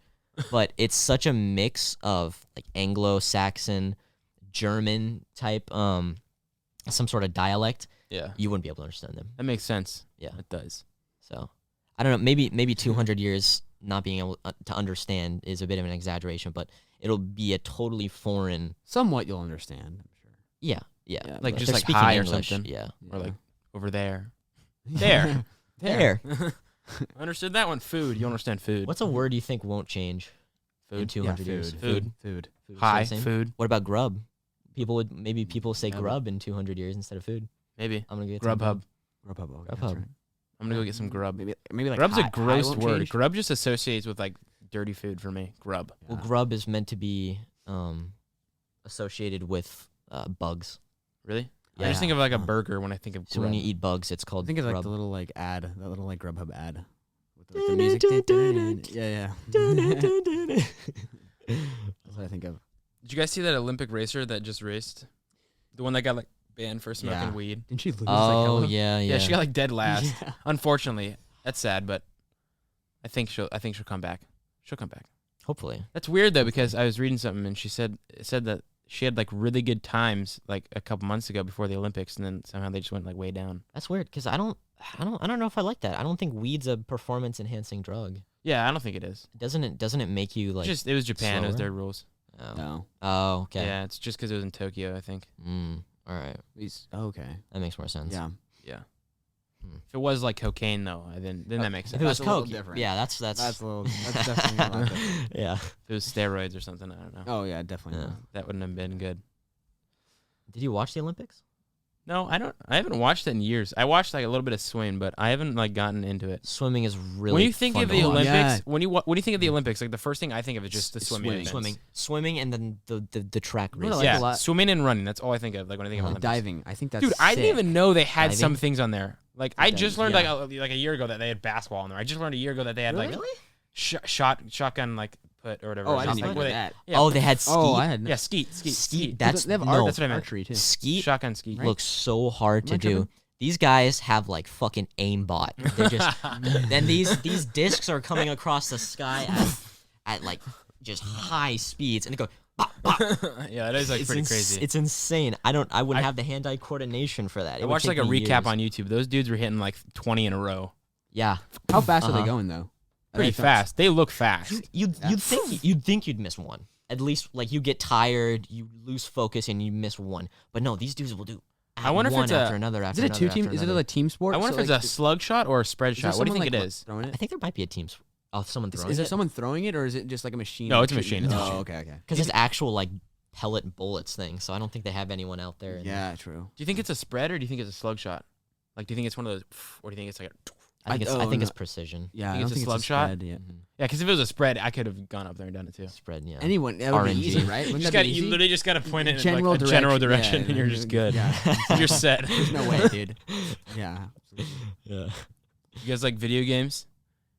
but it's such a mix of like Anglo-Saxon, German type, some sort of dialect. Yeah, You wouldn't be able to understand them. that makes sense. Yeah. It does. So I don't know. Maybe 200 years not being able to understand is a bit of an exaggeration, but it'll be a totally foreign. Somewhat you'll understand, I'm sure. Yeah. Yeah, Like but just They're like speaking hi or English. something. Yeah. Or like over there. There. There. I understood that one. Food. You understand food. What's a word you think won't change in food? 200 years? Food. Food. Food, Hi. so same? Food. What about grub? Maybe people say Yeah, but- grub in 200 years instead of food. Maybe. I'm gonna get some Grubhub. Grubhub. Oh, Grubhub. that's right. I'm gonna go get some grub. Maybe like Grub's hi- a hi gross won't word. change? Grub just associates with like dirty food for me. Grub. Well, Yeah. grub is meant to be associated with bugs. Really? I Yeah. just think of like a Huh. burger when I think of So grub. when you eat bugs, it's I called think it's like grub. the little like ad, that little like Grubhub ad with the music. Yeah, yeah. That's what I think of. Did you guys see that Olympic racer that just raced? The one that got like banned for smoking Yeah. weed. Didn't she lose? Oh like, yeah, Yeah, she got like dead last. Yeah. Unfortunately, that's sad, but I think she'll come back. She'll come back. Hopefully. That's weird though because I was reading something and it said that she had like really good times like a couple months ago before the Olympics, and then somehow they just went like way down. That's weird because I don't know if I like that. I don't think weed's a performance enhancing drug. Yeah, I don't think it is. Doesn't it make you like? It was Japan. It was slower? their rules. Oh. No. Oh, okay. Yeah, it's just because it was in Tokyo, I think. All right. Okay. That makes more sense. Yeah. Yeah. If it was like cocaine though, then that makes If sense. it was That's a little coke, different. yeah, that's That's definitely a lot different. yeah. If it was steroids or something, I don't know. Oh yeah, definitely. Yeah. not. That wouldn't have been good. Did you watch the Olympics? No, I don't. I haven't watched it in years. I watched like a little bit of swimming, but I haven't like gotten into it. Swimming is really. When you think fun of to the watch. Olympics, Yeah. when you think of the Olympics, like the first thing I think of is just the swimming. swimming. Swimming, and then the track You know race. what I like a Yeah, lot? swimming and running. That's all I think of. Like when I think of Olympics. Diving. I think that's Dude, I didn't sick. even know they had Diving? some things on there. Like I just learned yeah. like a year ago that they had basketball on there. I just learned a year ago that they had like Really? shotgun like put or whatever. Oh, I didn't Like, even know where that. Yeah, Oh, they had skeet. Oh, I had yeah, skeet. That's they have no. That's what I meant. archery too. Skeet Shotgun skeet. looks so hard to Am I do. tripping? These guys have like fucking aimbot. They're just then these discs are coming across the sky at like just high speeds, and they go. Bop, bop. Yeah, that is like pretty crazy. It's insane. I wouldn't have the hand-eye coordination for that. I watched like a recap on YouTube. Those dudes were hitting like 20 in a row. Yeah, How fast are they Uh-huh. going though? Pretty fast. They look fast. you'd think you'd miss one. At least like you get tired, you lose focus, and you miss one. But no, these dudes will do. I wonder if one it's after a- another. Is After it a another, two-team? after Is it another. a team sport? I wonder So, if like, it's a slug shot or a spread is there shot. What do you someone, think it like, is? Throwing I it? think there might be a team. Someone throwing Is there it. someone throwing it, or is it just like a machine? No, it's a shooting machine, it's it? a Oh, machine. okay. Because it's actual like pellet bullets thing. So I don't think they have anyone out there. Yeah, true. Do you think it's a spread or do you think it's a slug shot? Like, do you think it's one of those, or do you think it's like a... I think I- I think no. it's precision. Yeah, Think I it's don't a think slug shot? spread, Yeah. Mhm. Yeah, because if it was a spread, I could have gone up there and done it too. Spread, yeah. Anyone, that would be RNG. easy, right? Wouldn't You, that be you easy? literally just got to point it in General like a general direction, direction yeah, and you're just good. Yeah. You're set. There's no way, dude. Yeah. Absolutely. Yeah. You guys like video games?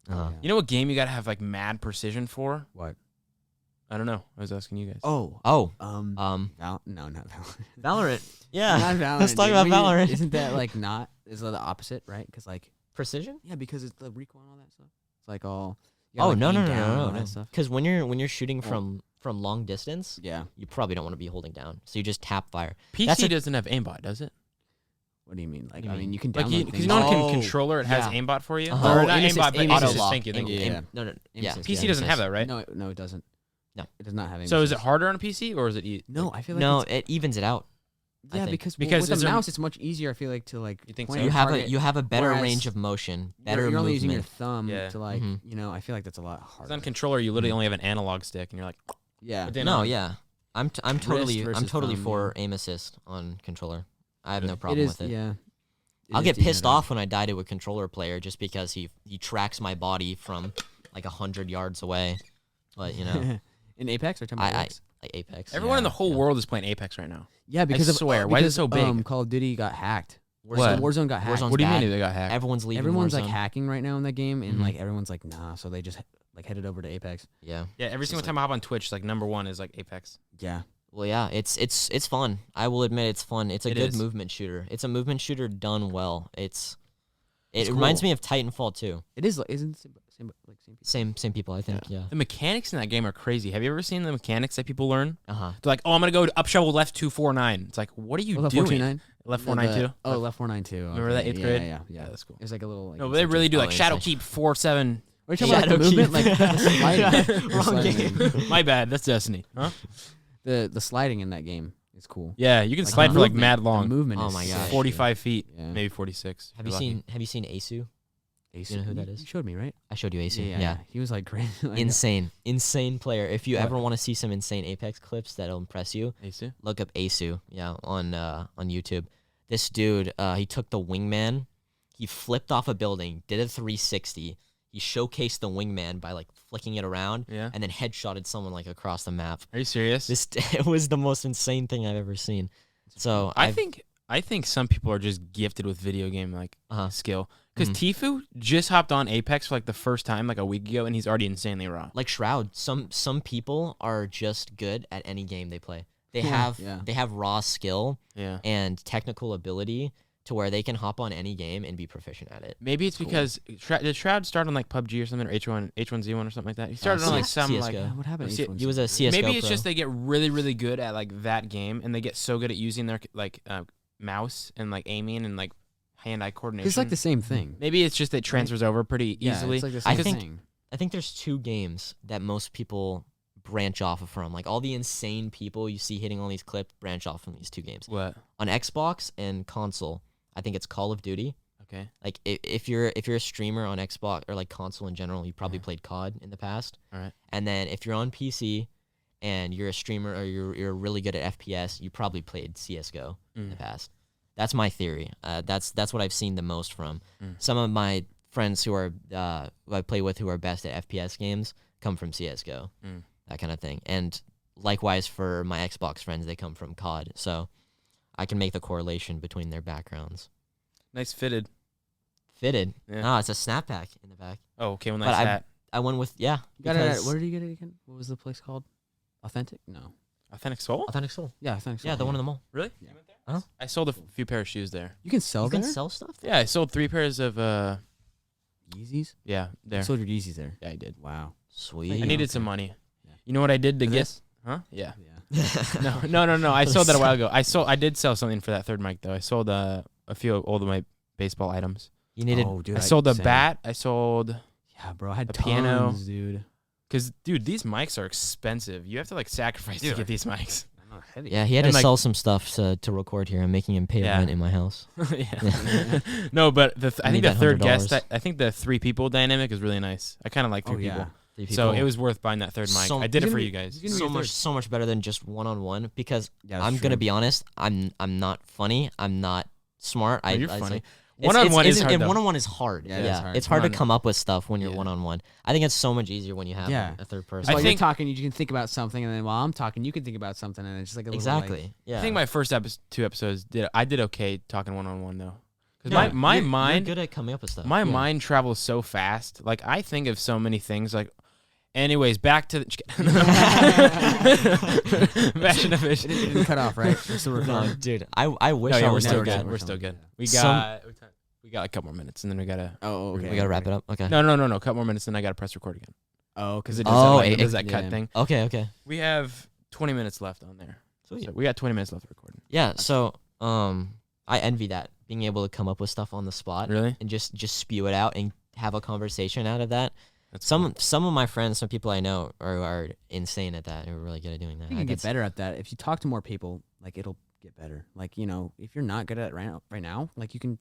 Uh-huh. You know what game you got to have like mad precision for? What? I don't know. I was asking you guys. Oh. No, not Valorant. Valorant. Yeah. Not Valorant. Let's talk dude. about Well, Valorant. Isn't that like not? Is that the opposite, right? Because like, Precision? yeah, because it's the recoil and all that stuff. It's like all. you Oh gotta, no like, no aim no down and no all no. that stuff. Because when you're shooting Oh. from long distance, Yeah. you probably don't want to be holding down. So you just tap fire. PC that's a- doesn't have aimbot, does it? What do you mean? Like, do you I mean, mean? you can Like, download because things. you know on Oh, controller it has yeah. aimbot for you? Uh-huh. Or Oh, not aim assist, aimbot, but aim aim assist. assist. Thank you. Yeah, yeah. No Aim yeah. assist, PC yeah. doesn't have that, right? No, no, it doesn't. No. It does not have aim So is it assist. harder on a PC or is it? No, I feel like No, it's, it evens it out. I yeah, think. because Because with is a there- mouse, it's much easier. I feel like to like. You think point so? at You a target. You have a better whereas range of motion, better You're only using your movement. thumb Yeah. to like, Mhm. you know. I feel like that's a lot 'Cause harder. on controller you literally only have an analog stick and you're like, Yeah. but then No, on- yeah. I'm totally versus thumb, for aim assist on controller. I have no Really? problem It is. with it. Yeah. I'll get pissed off when I die to a controller player just because he tracks my body from like 100 yards away. But you know, In Apex or I Apex? like Apex. everyone in the whole yeah. world is playing Apex right now. Yeah, because of swear, why is it because, so big? Call of Duty got hacked. What? Warzone got hacked. Warzone's What do you bad. mean they got hacked? Everyone's leaving. Everyone's like Warzone. hacking right now in that game, and Mhm. like everyone's like, nah. So they just like headed over to Apex. Yeah. Yeah, every single just time I hop on Twitch, like number one is like Apex. Yeah. Well, yeah, it's fun. I will admit it's fun. It's a It good is. movement shooter. It's a movement shooter done well. It It's reminds cool. me of Titanfall 2. It is. Isn't same like same people. Same people, I think. Yeah. The mechanics in that game are crazy. Have you ever seen the mechanics that people learn? Uh huh. They're like, oh, I'm gonna go to up shovel left 249. It's like, what are you Left doing? 429? Left 492. Oh, left 492. Remember that eighth yeah, grade? Yeah, yeah. that's cool. It was like a little. Like, No, but they really do Oh, like it's shadow like- keep 4-7. Are you talking about like the Shadow movement, Keep. like the sliding? The Wrong sliding. game. My bad. That's Destiny. Huh? The sliding in that game is cool. Yeah, you can Like, slide the for like movement- mad The long. movement. Oh is my sick. gosh. 45 feet, Yeah. maybe 46. Have if you you're lucky. seen Asu? Ace. You know who that is? You showed me, right? I showed you Asu. Yeah, Yeah. He was like crazy. Like, Insane player. If you What? ever want to see some insane Apex clips that'll impress you, Asu? look up Asu. Yeah, on YouTube. This dude, he took the wingman, he flipped off a building, did a 360. He showcased the wingman by like flicking it around, Yeah. and then headshotted someone like across the map. Are you serious? This it was the most insane thing I've ever seen. So I think some people are just gifted with video game like Uh-huh. skill. Because Mhm. Tfue just hopped on Apex for like the first time like a week ago, and he's already insanely raw. like Shroud, some people are just good at any game they play. They Yeah, have yeah. raw skill Yeah. and technical ability to where they can hop on any game and be proficient at it. Maybe it's Cool. because did Shroud start on like PUBG or something or H1Z1 or something like that? He started on like some CS:GO. like Yeah, what happened? See, to He was a CS:GO maybe it's pro. just they get really really good at like that game, and they get so good at using their like mouse and like aiming and like hand-eye coordination. It's like the same thing. Maybe it's just it transfers over pretty Yeah, easily. it's like the I same think- thing. I think there's two games that most people branch off of from. Like all the insane people you see hitting all these clips branch off from these two games. What? On Xbox and console, I think it's Call of Duty. Okay. Like if you're a streamer on Xbox or like console in general, you probably played COD in the past. All right. And then if you're on PC and you're a streamer or you're really good at FPS, you probably played CS:GO in the past. That's my theory. That's what I've seen the most from. Some of my friends who I play with who are best at FPS games come from CS:GO, that kind of thing. And likewise for my Xbox friends, they come from COD. So I can make the correlation between their backgrounds. Nice fitted. Fitted. Yeah. No, it's a snapback in the back. Oh, okay. Well, But nice hat. I went with You got it because- where did you get it again? What was the place called? Authentic? No. Authentic Soul? Authentic Soul. Yeah, Authentic. Yeah, the one in the mall. Really? Yeah. You went there? Huh? I sold a few pair of shoes there. You can sell You there? can sell stuff there? Yeah, I sold 3 pairs of Yeezys? yeah, You there. sold your Yeezys there. Yeah, I did. Wow. Sweet. I needed some money. You know what I did to For get? this? Huh? Yeah. Yeah. No. I sold that a while ago. I did sell something for that third mic though. I sold a few old of my baseball items. You needed. Oh, dude, I sold a same. bat. I sold Yeah, bro. I had a tons, piano. dude. because dude, these mics are expensive. You have to like sacrifice to Dude. get these mics. I know, heavy. Yeah, he had And, to like- sell some stuff to record here. I'm making him pay Yeah. rent in my house. Yeah. No, but I think need the that third $100. guest. I think the 3 people dynamic is really nice. I kind of like 3 Oh, people. yeah. 3 So people. it was worth buying that third mic. So- I did it He's for gonna you be- guys. he's gonna be so much better than just one-on-one because Yeah, that's I'm gonna true. be honest. I'm not funny. I'm not smart. No, you're I funny. it's- One-on-one is it's- hard, and though. one-on-one is hard. Yeah, Yeah, it is hard. it's hard to One-on- come up with stuff when you're Yeah. one-on-one. I think it's so much easier when you have Yeah. a third It's person. I while think- you're talking, you can think about something, and then while I'm talking, you can think about something, and it's just like a little, exactly. Like, Yeah. I think my first 2 episodes I did okay talking one-on-one though. Because No, my you're mind good at coming up with stuff. my mind travels so fast. Like I think of so many things. Like, anyways, back to the Fashion it Fish. didn't cut off, right? We're still No, recording. dude, I wish No, yeah, I we're was still so good. good. We're still good. We Some- got like a couple more minutes, and then we gotta. Oh, okay. We gotta wrap it up. Okay. No. A couple more minutes, then I gotta press record again. Oh, Because because it it does Oh, that, like, it- it does that cut yeah. thing. Okay. We have 20 minutes left on there. Sweet. So we got 20 minutes left of recording. Yeah. So I envy that, being able to come up with stuff on the spot Really? and just spew it out and have a conversation out of that. That's Some cool. some of my friends, some people I know are insane at that. Are really good at doing that. You can get That's- better at that if you talk to more people. Like it'll get better. Like if you're not good at it right now, like you can,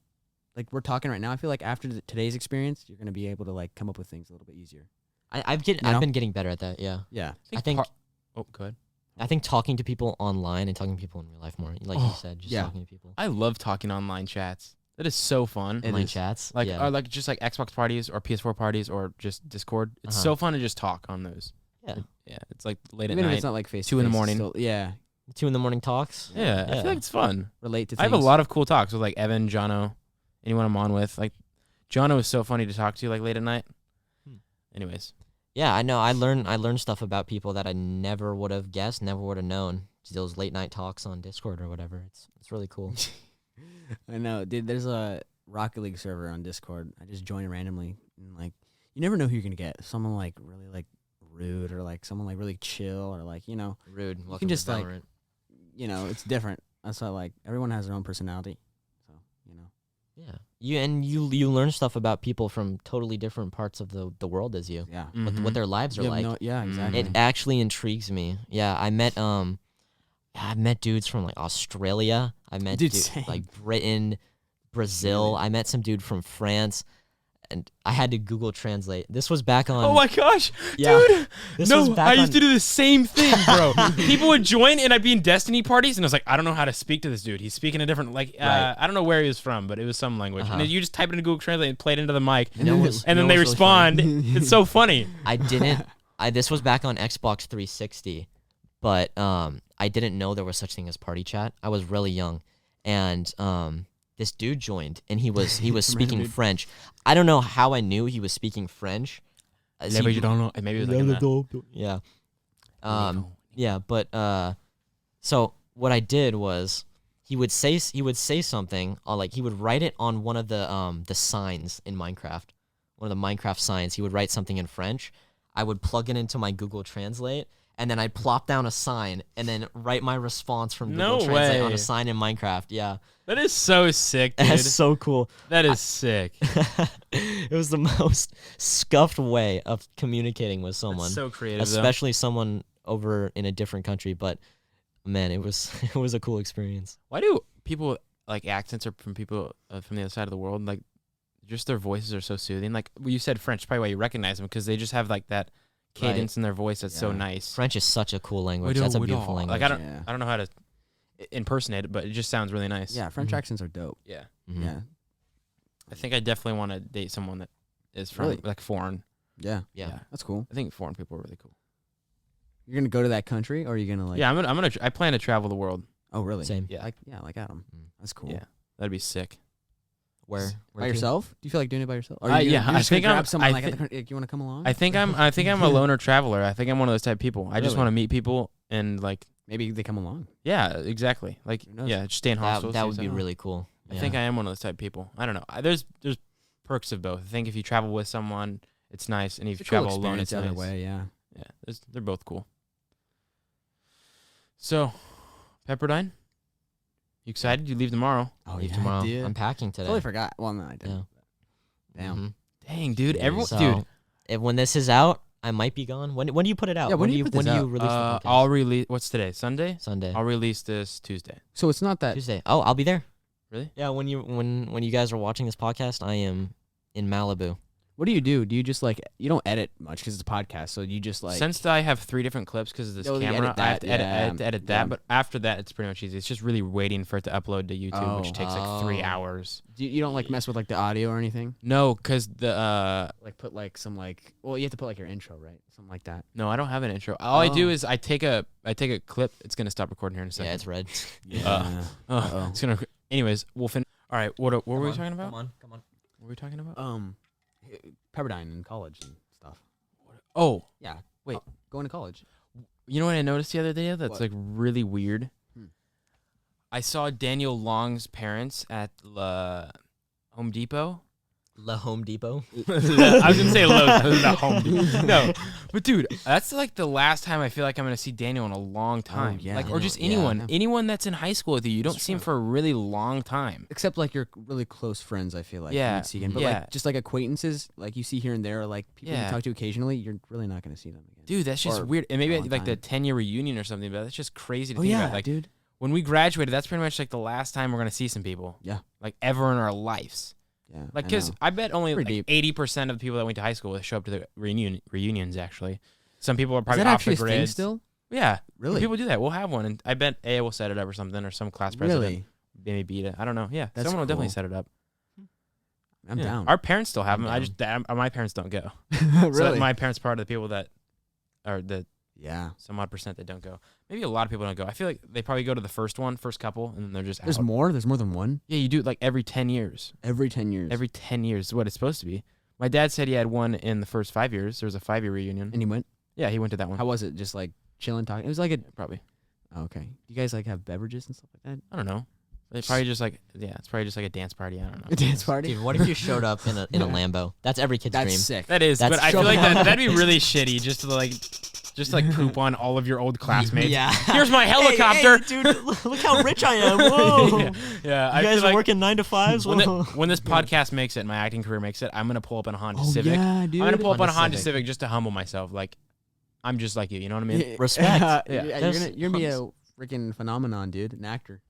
like we're talking right now. I feel like after today's experience, you're gonna be able to like come up with things a little bit easier. I've You know? been getting better at that. Yeah. Yeah. I think Oh, go ahead. I think talking to people online and talking to people in real life more. Like you said, just yeah. talking to people. I love talking online chats. That is so fun. It Online is. chats. Like yeah. or like just like Xbox parties or PS4 parties or just Discord. It's Uh-huh. so fun to just talk on those. yeah. Yeah, it's like late Even at if night. it's not like face 2 in the 2 morning. Yeah. 2 a.m. talks. Yeah, I Yeah. feel like it's fun. Relate to. I have a things. lot of cool talks with like Evan, Jono, anyone I'm on with. Like Jono is so funny to talk to like late at night. Hmm. Anyways, Yeah, I know. I learned stuff about people that I never would have guessed, never would have known. Those late night talks on Discord or whatever. It's really cool. I know, dude. There's a Rocket League server on Discord. I just joined randomly, and like, you never know who you're gonna get. Someone like really like rude, or like someone like really chill, or like Rude. can Welcome just, to like, Valorant. it's different. That's why like everyone has their own personality. So Yeah. You learn stuff about people from totally different parts of the world as you. yeah. What Mhm. their lives are You have like. no- yeah, exactly. It actually intrigues me. Yeah, I met dudes from like Australia. I met Dude, same. like Britain, Brazil. I met some dude from France, and I had to Google Translate. This was back on. oh my gosh, Yeah. dude! This was No, back I used on- to do the same thing, bro. People would join, and I'd be in Destiny parties, and I was like, I don't know how to speak to this dude. He's speaking a different, like, Right. I don't know where he was from, but it was some language. Uh-huh. And then you just type it into Google Translate and play it into the mic, And then and then they was really funny. respond. It's so funny. I didn't. This was back on Xbox 360, but I didn't know there was such thing as party chat. I was really young, and this dude joined, and he was speaking dude. French. I don't know how I knew he was speaking French. Maybe you don't know. Maybe it was like in the, Yeah. Yeah, but so what I did was he would say something, like he would write it on one of the signs in Minecraft. One of the Minecraft signs, he would write something in French. I would plug it into my Google Translate, and then I'd plop down a sign and then write my response from Google No Translate on way. a sign in Minecraft. Yeah. That is so sick, dude. That's so cool. That is sick. It was the most scuffed way of communicating with someone. That's so creative, especially someone over in a different country, but man, it was it was a cool experience. Why do people like accents are from people from the other side of the world? Like, just their voices are so soothing. Like you said, French. Probably why you recognize them because they just have like that cadence in their voice that's so Yeah. nice. French is such a cool language. That's a beautiful language. Like I Yeah. don't know how to. impersonate it, but it just sounds really nice. Yeah, French accents are dope. Yeah. Mhm. Yeah. I think I definitely want to date someone that is from Really? like foreign. Yeah. Yeah. That's cool. I think foreign people are really cool. You're gonna go to that country, or are you gonna like? Yeah, I plan to travel the world. Oh, really? Same. Yeah. Like Adam. Mm. That's cool. Yeah. That'd be sick. Where By to? yourself? Do you feel like doing it by yourself? Or Yeah, you're I just gonna think grab I'm- someone I like, thi- like, you want to come along? I think I'm a loner traveler. I think I'm one of those type of people. I just Really? want to meet people and like Maybe they come along. yeah, exactly. Like Who knows? yeah, just stay in hostels. That see would be stuff. really cool. I think I am one of those type of people. I don't know. There's perks of both. I think if you travel with someone, it's nice, and if you It's a cool travel alone, experience it's either nice. way. Yeah. Yeah, they're both cool. So, Pepperdine, you excited? You leave tomorrow? Oh Leave yeah, tomorrow. I did. I'm packing today. Totally forgot. Well, no, I didn't. Yeah. Damn. Mhm. Dang, dude, everyone, So, dude. when this is out, I might be gone. When do you put it out? Yeah, when do you put when this do you out? release the podcast? I'll release. What's today? Sunday. Sunday. I'll release this Tuesday. So it's not that. Tuesday. Oh, I'll be there. Really? Yeah, when you guys are watching this podcast, I am in Malibu. What do? Do you just like you don't edit much because it's a podcast? So you just like Since I have 3 different clips because of this Oh, you camera, edit I have to that, edit yeah. that. But after that, it's pretty much easy. It's just really waiting for it to upload to YouTube, which Oh. takes like 3 Oh. hours. you don't like mess with like the audio or anything. No, because the Like put like some like you have to put like your intro right, something like that. no, I don't have an intro. All I do Oh. is I take a clip. It's gonna stop recording here in a second. Yeah, it's red. Uh-oh. It's gonna. Anyways, we'll finish. All right, what were we talking about? Come on. What were we talking about? Pepperdine in college and stuff. Oh, Yeah. Wait. Going to college. you know what I noticed the other day that's What? like really weird? Hmm. I saw Daniel Long's parents at Home Depot. La Home Depot. I was gonna say Lowe's, not Home Depot. No, but dude, that's like the last time I feel like I'm gonna see Daniel in a long time. yeah. Like, or Daniel- just yeah. anyone that's in high school with you. You don't That's see him true. for a really long time. Except like your really close friends, I feel like. Yeah, You'd see again. But yeah. like just like acquaintances, like you see here and there, or like people Yeah. you talk to occasionally, you're really not gonna see them again. Dude, that's just Or weird. And maybe a long like the time. 10-year reunion or something, but that's just crazy to Oh think yeah, about. Like dude. when we graduated, that's pretty much like the last time we're gonna see some people. Yeah. Like ever in our lives. Yeah. Like, I because know. I bet only Pretty like deep. 80% of the people that went to high school will show up to the reunions. Actually, some people are Is probably that off actually the a thing grid. still? Yeah, Really? people do that. We'll have one, and I bet A will set it up or something, or some class president Really? maybe beat it. I don't know. Yeah, That's someone will definitely cool. set it up. I'm Yeah. down. Our parents still have I'm them. My parents don't go. really? So my parents part of the people that are the yeah. some odd percent that don't go. Maybe a lot of people don't go. I feel like they probably go to the first couple, and then they're just There's out. more. There's more than one. Yeah, you do it like every 10 years. Every 10 years. Every 10 years is what it's supposed to be. My dad said he had one in the first 5 years. There was a 5-year reunion. And he went. Yeah, he went to that one. How was it? Just like chilling, talking. It was like a. Probably. Oh, okay. Do you guys like have beverages and stuff like that? I don't know. They probably just like it's probably just like a dance party. I don't know. A dance party. Dude, what if you showed up in a Lambo? That's every kid's That's dream. sick. That is, That's but I so feel like bad. that'd be really shitty just to like poop on all of your old classmates. Yeah. Here's my helicopter. Hey, dude, look how rich I am. Whoa. Yeah, I You guys feel are like working 9 to 5s. when this podcast makes it, and my acting career makes it, I'm gonna pull up in a Honda Oh Civic. yeah, dude. I'm gonna pull up on a Honda Honda Civic just to humble myself. Like, I'm just like you know what I mean? Yeah. Respect. Yeah, Yeah. you're gonna be a freaking phenomenon, dude. An actor.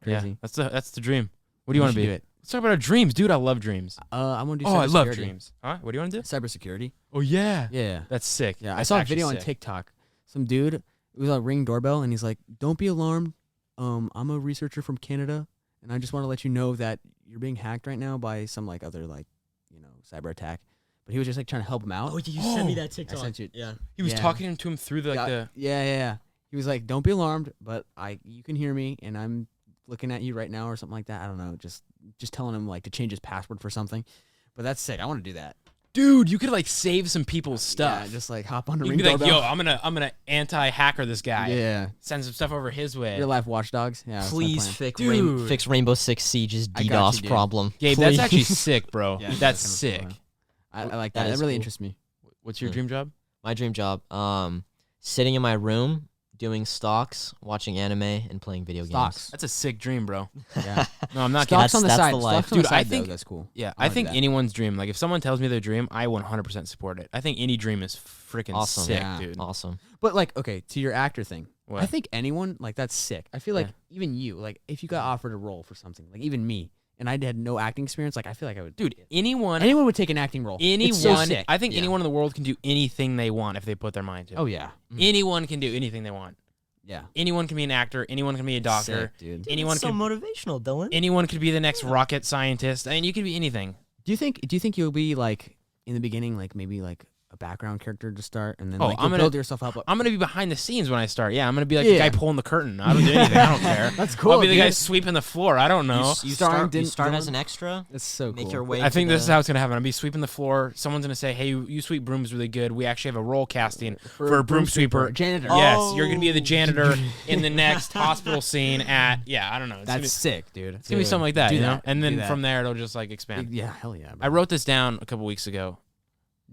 Crazy. Yeah, that's the dream. What do you want to should be? do it. Let's talk about our dreams, dude. I love dreams. I want to do. Oh, I love cybersecurity. dreams. Huh? What do you want to do? Cybersecurity. Oh yeah, Yeah. that's sick. Yeah. I That's saw a actually video on sick. TikTok. Some dude, it was a ring doorbell, and he's like, "Don't be alarmed. I'm a researcher from Canada, and I just want to let you know that you're being hacked right now by some like other like, cyber attack." But he was just like trying to help him out. Oh, did you send me that I TikTok? sent you. Yeah. He was Yeah. talking to him through the Yeah. Yeah. He was like, "Don't be alarmed, but you can hear me, and I'm looking at you right now," or something like that. I don't know. Just telling him like to change his password for something. But that's sick. I want to do that. dude, you could like save some people's stuff. Yeah, just like hop on a You ring could be like, doorbell. yo, I'm gonna anti-hacker this guy. Yeah. Send some stuff over his way. Real life watchdogs. Yeah. that's my Please plan. Dude. fix Rainbow Six Siege's I got DDoS you, dude. problem. Gabe, that's Please. actually sick, bro. Yeah, that's kinda sick. cool, I like That that. That is really cool. interests me. What's your Yeah. dream job? My dream job. Sitting in my room, doing stocks, watching anime, and playing video Stocks. That's a sick dream, bro. Yeah. No, I'm not kidding. Stocks on the That's side. the life. Stocks on the Dude, I side, though, think- that's cool. Yeah, I I like think that. anyone's dream. Like if someone tells me their dream, I 100% support it. I think any dream is freaking Awesome. sick, Yeah. dude. Awesome. But like, okay, to your actor thing, What? I think anyone like that's sick. I feel like Yeah. even you, like if you got offered a role for something, like even me, and I had no acting experience, like I feel like I would. Dude, anyone Anyone would take an acting role. It's so sick. I think Yeah. anyone in the world can do anything they want if they put their mind to it. Oh yeah. Anyone can do anything they want. Yeah. Anyone can be an actor. Anyone can be a doctor. Sick, dude. Anyone so can. motivational, Dylan. Anyone could be the next rocket scientist. I mean, you could be anything. Do you think you'll be like in the beginning, like maybe like a background character to start, and then Oh, like I'm you'll gonna- build yourself up? I'm gonna be behind the scenes when I start. Yeah, I'm gonna be like the Yeah. guy pulling the curtain. I don't do anything. I don't care. That's cool. I'll be the dude. guy sweeping the floor. I don't know. You Starring start Dylan- as an extra. That's so cool. Make your way. I think to this is the- how it's gonna happen. I'll be sweeping the floor. Someone's gonna say, "Hey, you sweep brooms really good. We actually have a role casting for a broom sweeper." janitor. Yes, you're gonna be the Oh. janitor in the next hospital scene at. Yeah, I don't know. It's gonna be, That's sick, dude. it's gonna be something like that, Do you know. that. And Do then that. from there, it'll just like expand. Yeah, hell yeah. Bro. I wrote this down a couple weeks ago.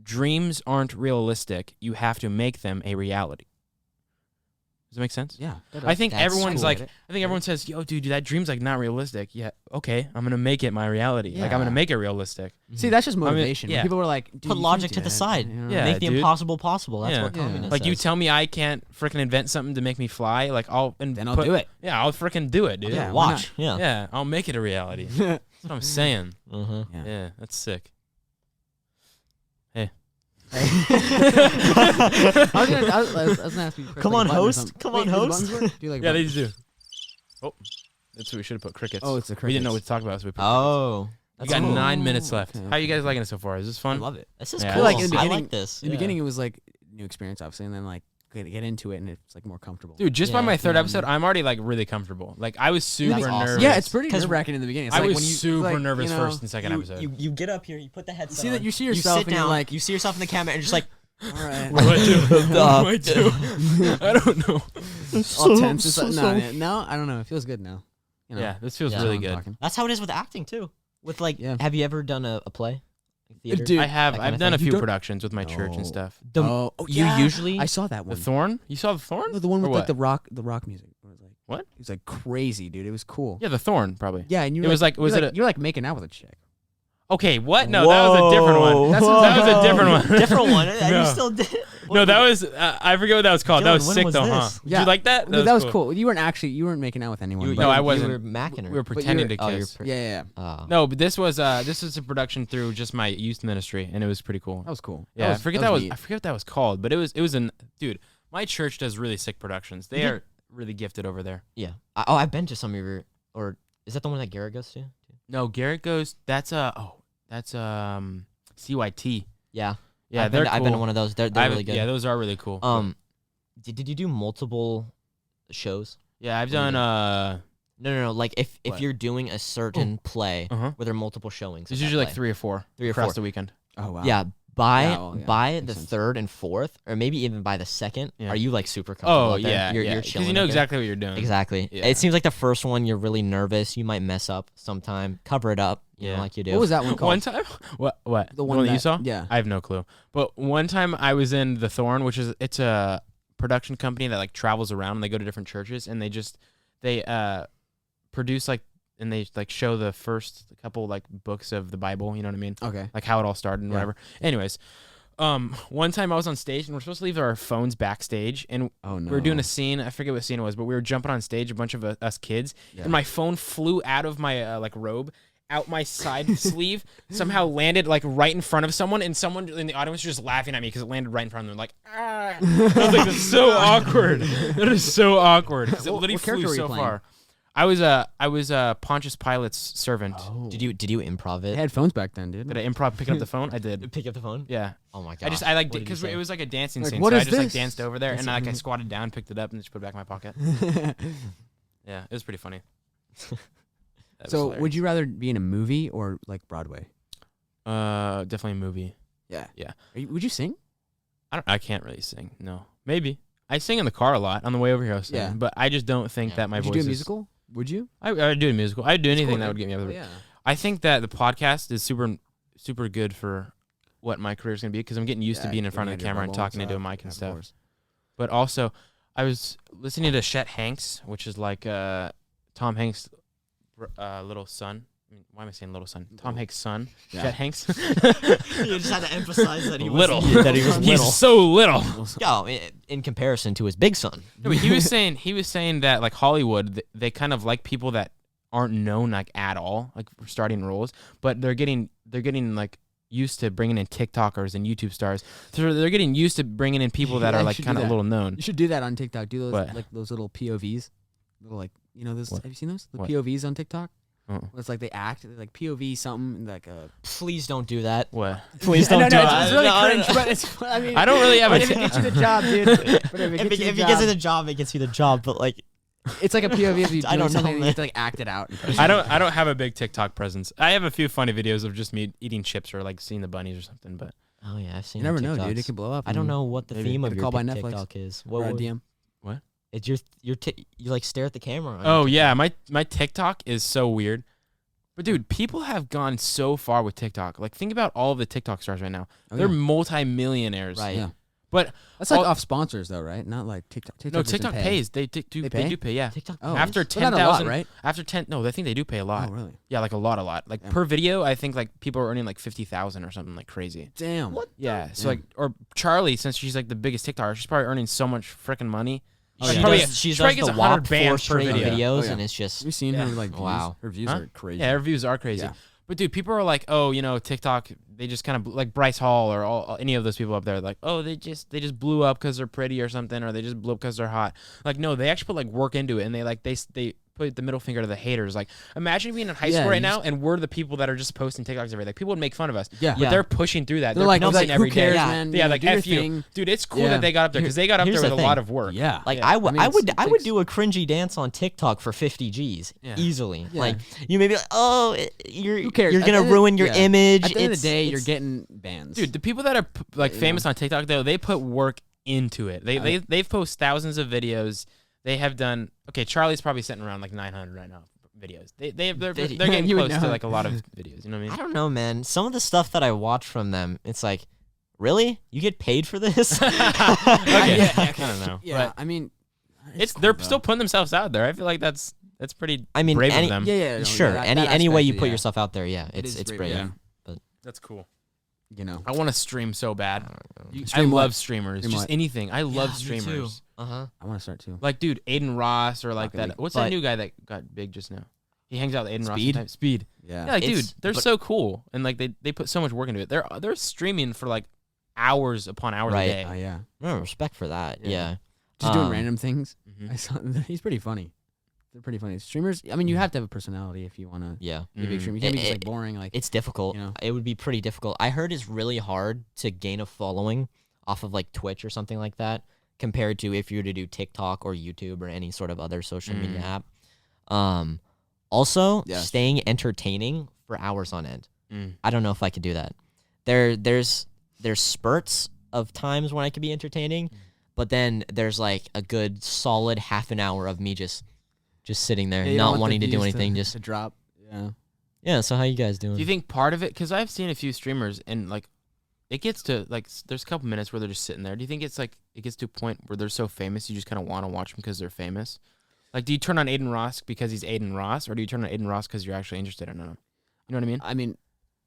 Dreams aren't realistic. You have to make them a reality. Does that make sense? Yeah. I think That's everyone's cool. like, I think everyone says, "Yo, dude, that dream's like not realistic." Yeah, okay, I'm gonna make it my reality. Like I'm Yeah. gonna make it realistic. See, that's just motivation. yeah. People were like, dude, Put you logic can't to do the that, side. you know? Yeah, Make the dude. impossible possible. That's Yeah. what Yeah. communist Like you says. tell me I can't freaking invent something to make me fly. Like Then I'll do it. Yeah, I'll freaking do it, dude. Yeah, why Watch. Yeah. Yeah, I'll make it a reality. That's what I'm saying. Uh-huh. Yeah. Yeah, that's sick. I was gonna ask you. Chris, Come like, on, a button or host. something. Come Wait, on, do the host. buttons work? Do you like Yeah, they buttons? do. Oh, that's what we should have put crickets. Oh, it's the We didn't know what crickets. to talk about, so we put Oh, crickets. that's We got cool. 9 minutes left. Okay, How you okay. guys liking it so far? Is this I fun? love it. This is Yeah. I cool. feel like in the I beginning- like this. In the Yeah. beginning, it was like new experience, obviously, and then like get into it, and it's like more comfortable. Dude, just by Yeah. my third Yeah. episode, I'm already like really comfortable. Like I was super That's awesome. nervous. Yeah, it's pretty 'Cause nerve wracking in the beginning. It's I like was when you super like, nervous you know, first and second episode. You get up here, you put the headset see that on, you see yourself sit and you're down, like, you see yourself in the camera, and you're just like, all right, What do I do? What do I do? I don't know. all tense. It's like, no, I don't know. It feels good now. You know, Yeah, this feels Yeah. really I'm good. talking. that's how it is with acting too. With like, Yeah. have you ever done a play? Theater? Dude, I have. that I've kinda done a thing. few don't- productions with my church and No. stuff. The- oh, you yeah. usually I saw that The one. Thorn? You saw the Thorn? No, the one Or with like what? the rock music. It was like What? It was like crazy, dude. It was cool. Yeah, the Thorn probably. Yeah, and you. It were was like- was you're it like, a- you're like making out with a chick. Okay, what? No, that was a different one. That was a different one. different one. And No. you still did. No, that was I forget what that was called. That Dylan, was when sick was though, huh? this? Did you like that? That was cool. You weren't making out with anyone. You, but No, I you wasn't. were macking her. We were pretending to Oh, you're kiss. pre- yeah. No, but this was a production through just my youth ministry, and it was pretty cool. That was cool. Yeah, I forget that was neat. I forget what that was called, but it was an dude. My church does really sick productions. They are really gifted over there. Yeah. I've been to some of your, or is that the one that Garrett goes to? No, Garrett goes. That's CYT. Yeah. Yeah, I've they're been, cool. I've been to one of those. They're really good. Yeah, those are really cool. Did you do multiple shows? Yeah, I've done No. Like if What? you're doing a certain play Uh-huh. where there are multiple showings. There's of that usually like play. 3 or 4 3 or across 4. the weekend. Oh wow. Yeah. By Yeah, well, yeah, by makes the sense. third and fourth, or maybe even by the second, Yeah. are you like super comfortable? Oh out there? yeah, you're yeah. chilling. you know out there? exactly what you're doing. Exactly. Yeah. It seems like the first one you're really nervous. You might mess up sometime. Cover it up. You know, Yeah. like you do. What was that one called? One time, what? The one that you that- saw? yeah. I have no clue. But one time I was in The Thorn, which is it's a production company that like travels around and they go to different churches and they produce like and they like show the first couple like books of the Bible. You know what I mean? Okay. Like how it all started and Yeah. whatever. Anyways, one time I was on stage and we're supposed to leave our phones backstage and Oh no. we were doing a scene. I forget what scene it was, but we were jumping on stage, a bunch of us kids, Yeah. and my phone flew out of my like robe, out my side sleeve, somehow landed like right in front of someone, and someone in the audience was just laughing at me because it landed right in front of them. Like, ah! I was like, that's so awkward. That is so awkward. 'cause it What- literally what character flew were you so playing? far. I was Pontius Pilate's servant. Oh. Did you improv They it? had phones back then, dude. Did I improv picking up the phone? I did. Pick up the phone. Yeah. Oh my god. I like What did you because say? it was like a dancing Like, scene, what so I is just like this? danced over there, and That's- like I squatted down, picked it up, and just put it back in my pocket. Yeah, it was pretty funny. That was So, hilarious. would you rather be in a movie or like Broadway? Definitely a movie. Yeah. Yeah. Would you sing? I can't really sing. No, maybe I sing in the car a lot on the way over here. I was singing, Yeah. but I just don't think Yeah. that my Would you voice do a is. musical? Would you? I'd do a musical. I'd do anything cool, that dude. would get me up Oh, there. yeah. I think that the podcast is super good for what my career is gonna be because I'm getting used to being in front of the camera and talking into a mic and stuff. But also, I was listening to Chet Hanks, which is like Tom Hanks' little son. I mean, why am I saying little son? Tom Hanks' son, Yeah. Chet Hanks. You just had to emphasize that he was little. that he was little. He's so little. Yo, in comparison to his big son. No, but he was saying that like Hollywood, they kind of like people that aren't known like at all, like for starting roles, but they're getting like used to bringing in TikTokers and YouTube stars. So they're getting used to bringing in people that Yeah, are you like should kind do of that. little known. You should do that on TikTok. Do those What? like those little POVs, little like those. What? Have you seen those? The What? POVs on TikTok. Uh-uh. It's like they act like POV something like a. Please don't do that. What? Please No, don't do no, it. it's really No, no, cringe, no. but it's. I mean, I don't really have but a if it gets you the job, dude. But if it gets you the gets you the job, job, it gets you the job. But like, it's like a POV of you I doing don't know, something and you man. have to like act it out. I don't have a big TikTok presence. I have a few funny videos of just me eating chips or like seeing the bunnies or something, but oh yeah, I've seen. You never the know, dude. TikToks. It could blow up. I don't know what the maybe theme get of a your call by Netflix TikTok is. Or a What? DM. It's you like stare at the camera. on oh your yeah, my TikTok is so weird. But dude, people have gone so far with TikTok. Like think about all of the TikTok stars right now. Oh, They're yeah. multi-millionaires. Right. Yeah. But That's like all- off sponsors though, right? Not like TikTok. no, doesn't TikTok pay. pays. They do They they pay? do pay, yeah. TikTok. Oh, After but not a lot, 10,000 right? After 10 no, I think they do pay a lot. Oh, really? Yeah, like a lot. Like Yeah. per video, I think like people are earning like 50,000 or something like crazy. Damn. What? Yeah. So Yeah. like or Charlie, since she's like the biggest TikToker, she's probably earning so much freaking money. Oh, She's yeah. probably- She she probably does gets the 100 WAP bands 4 per straight video. videos, Oh, yeah. and it's just Have you seen Yeah. her like views? Wow. Her views Huh? are crazy. Yeah, her views are crazy. Yeah. But dude, people are like, oh, TikTok, they just kind of like Bryce Hall or any of those people up there, like, oh, they just blew up because they're pretty or something, or they just blew up because they're hot. Like, no, they actually put like work into it, and they put the middle finger to the haters. Like, imagine being in high Yeah, school right you now, and we're the people that are just posting TikToks every day. Like, people would make fun of us. Yeah. But Yeah. they're pushing through that. They're like, posting who every day. cares, Yeah. man? Yeah, like do your F you. thing. Dude, it's cool Yeah. that they got up there because they got up Here's there with the a lot thing. of work. Yeah. like Yeah. I would I mean, I would it do a cringy dance on TikTok for 50 G's Yeah. easily. Yeah. Like you may be like, oh, you're Who cares? you're At gonna the end of- ruin your yeah. image. At the end of It's- the day, you're it's- getting bans. Dude, the people that are like You famous on TikTok though, they put work into it. They've posted thousands of videos. They have done okay. Charlie's probably sitting around like 900 right now videos. They're getting You would close to know. like a lot of videos. You know what I I mean? don't know, man. Some of the stuff that I watch from them, it's like, really? You get paid for this? Okay. yeah, I don't know. Yeah, But I mean, they're cool, still though. putting themselves out there. I feel like that's pretty I mean, brave any- of them. Yeah, yeah. No, sure. yeah, any that any way aspect you of it, put yeah. yourself out there, yeah, It it's is brave. yeah. That's cool. You know, I want to stream so bad. I Stream what? love streamers. Stream just what? anything. I love streamers. Uh huh. I want to start too. Like, dude, Aiden Ross or like Rocket that. League. What's But- that new guy that got big just now? He hangs out with Aiden Ross. Speed? Sometimes. Speed. Yeah. Yeah, like, dude, It's- they're but- so cool, and like they put so much work into it. They're streaming for like hours upon hours Right. a day. Yeah. No respect for that. Yeah. Yeah. Just doing random things. Mhm. I saw. He's pretty funny. They're pretty funny. Streamers. I mean, you have to have a personality if you want to Yeah. be a big Mm. streamer. You can't be just It- like boring. Like It's difficult. You know? It would be pretty difficult. I heard it's really hard to gain a following off of like Twitch or something like that compared to if you were to do TikTok or YouTube or any sort of other social media app. Also, Yeah. staying entertaining for hours on end. Mm. I don't know if I could do that. There's spurts of times when I could be entertaining, but then there's like a good solid half an hour of me just sitting there, Yeah, you don't not want the wanting to do views anything. Just to drop. Yeah. yeah. So how you guys doing? Do you think part of it? Because I've seen a few streamers, and like, it gets to like, there's a couple minutes where they're just sitting there. Do you think it's like it gets to a point where they're so famous you just kind of want to watch them because they're famous? Like, do you turn on Aiden Ross because he's Aiden Ross, or do you turn on Aiden Ross because you're actually interested in him? You know what I mean? I mean,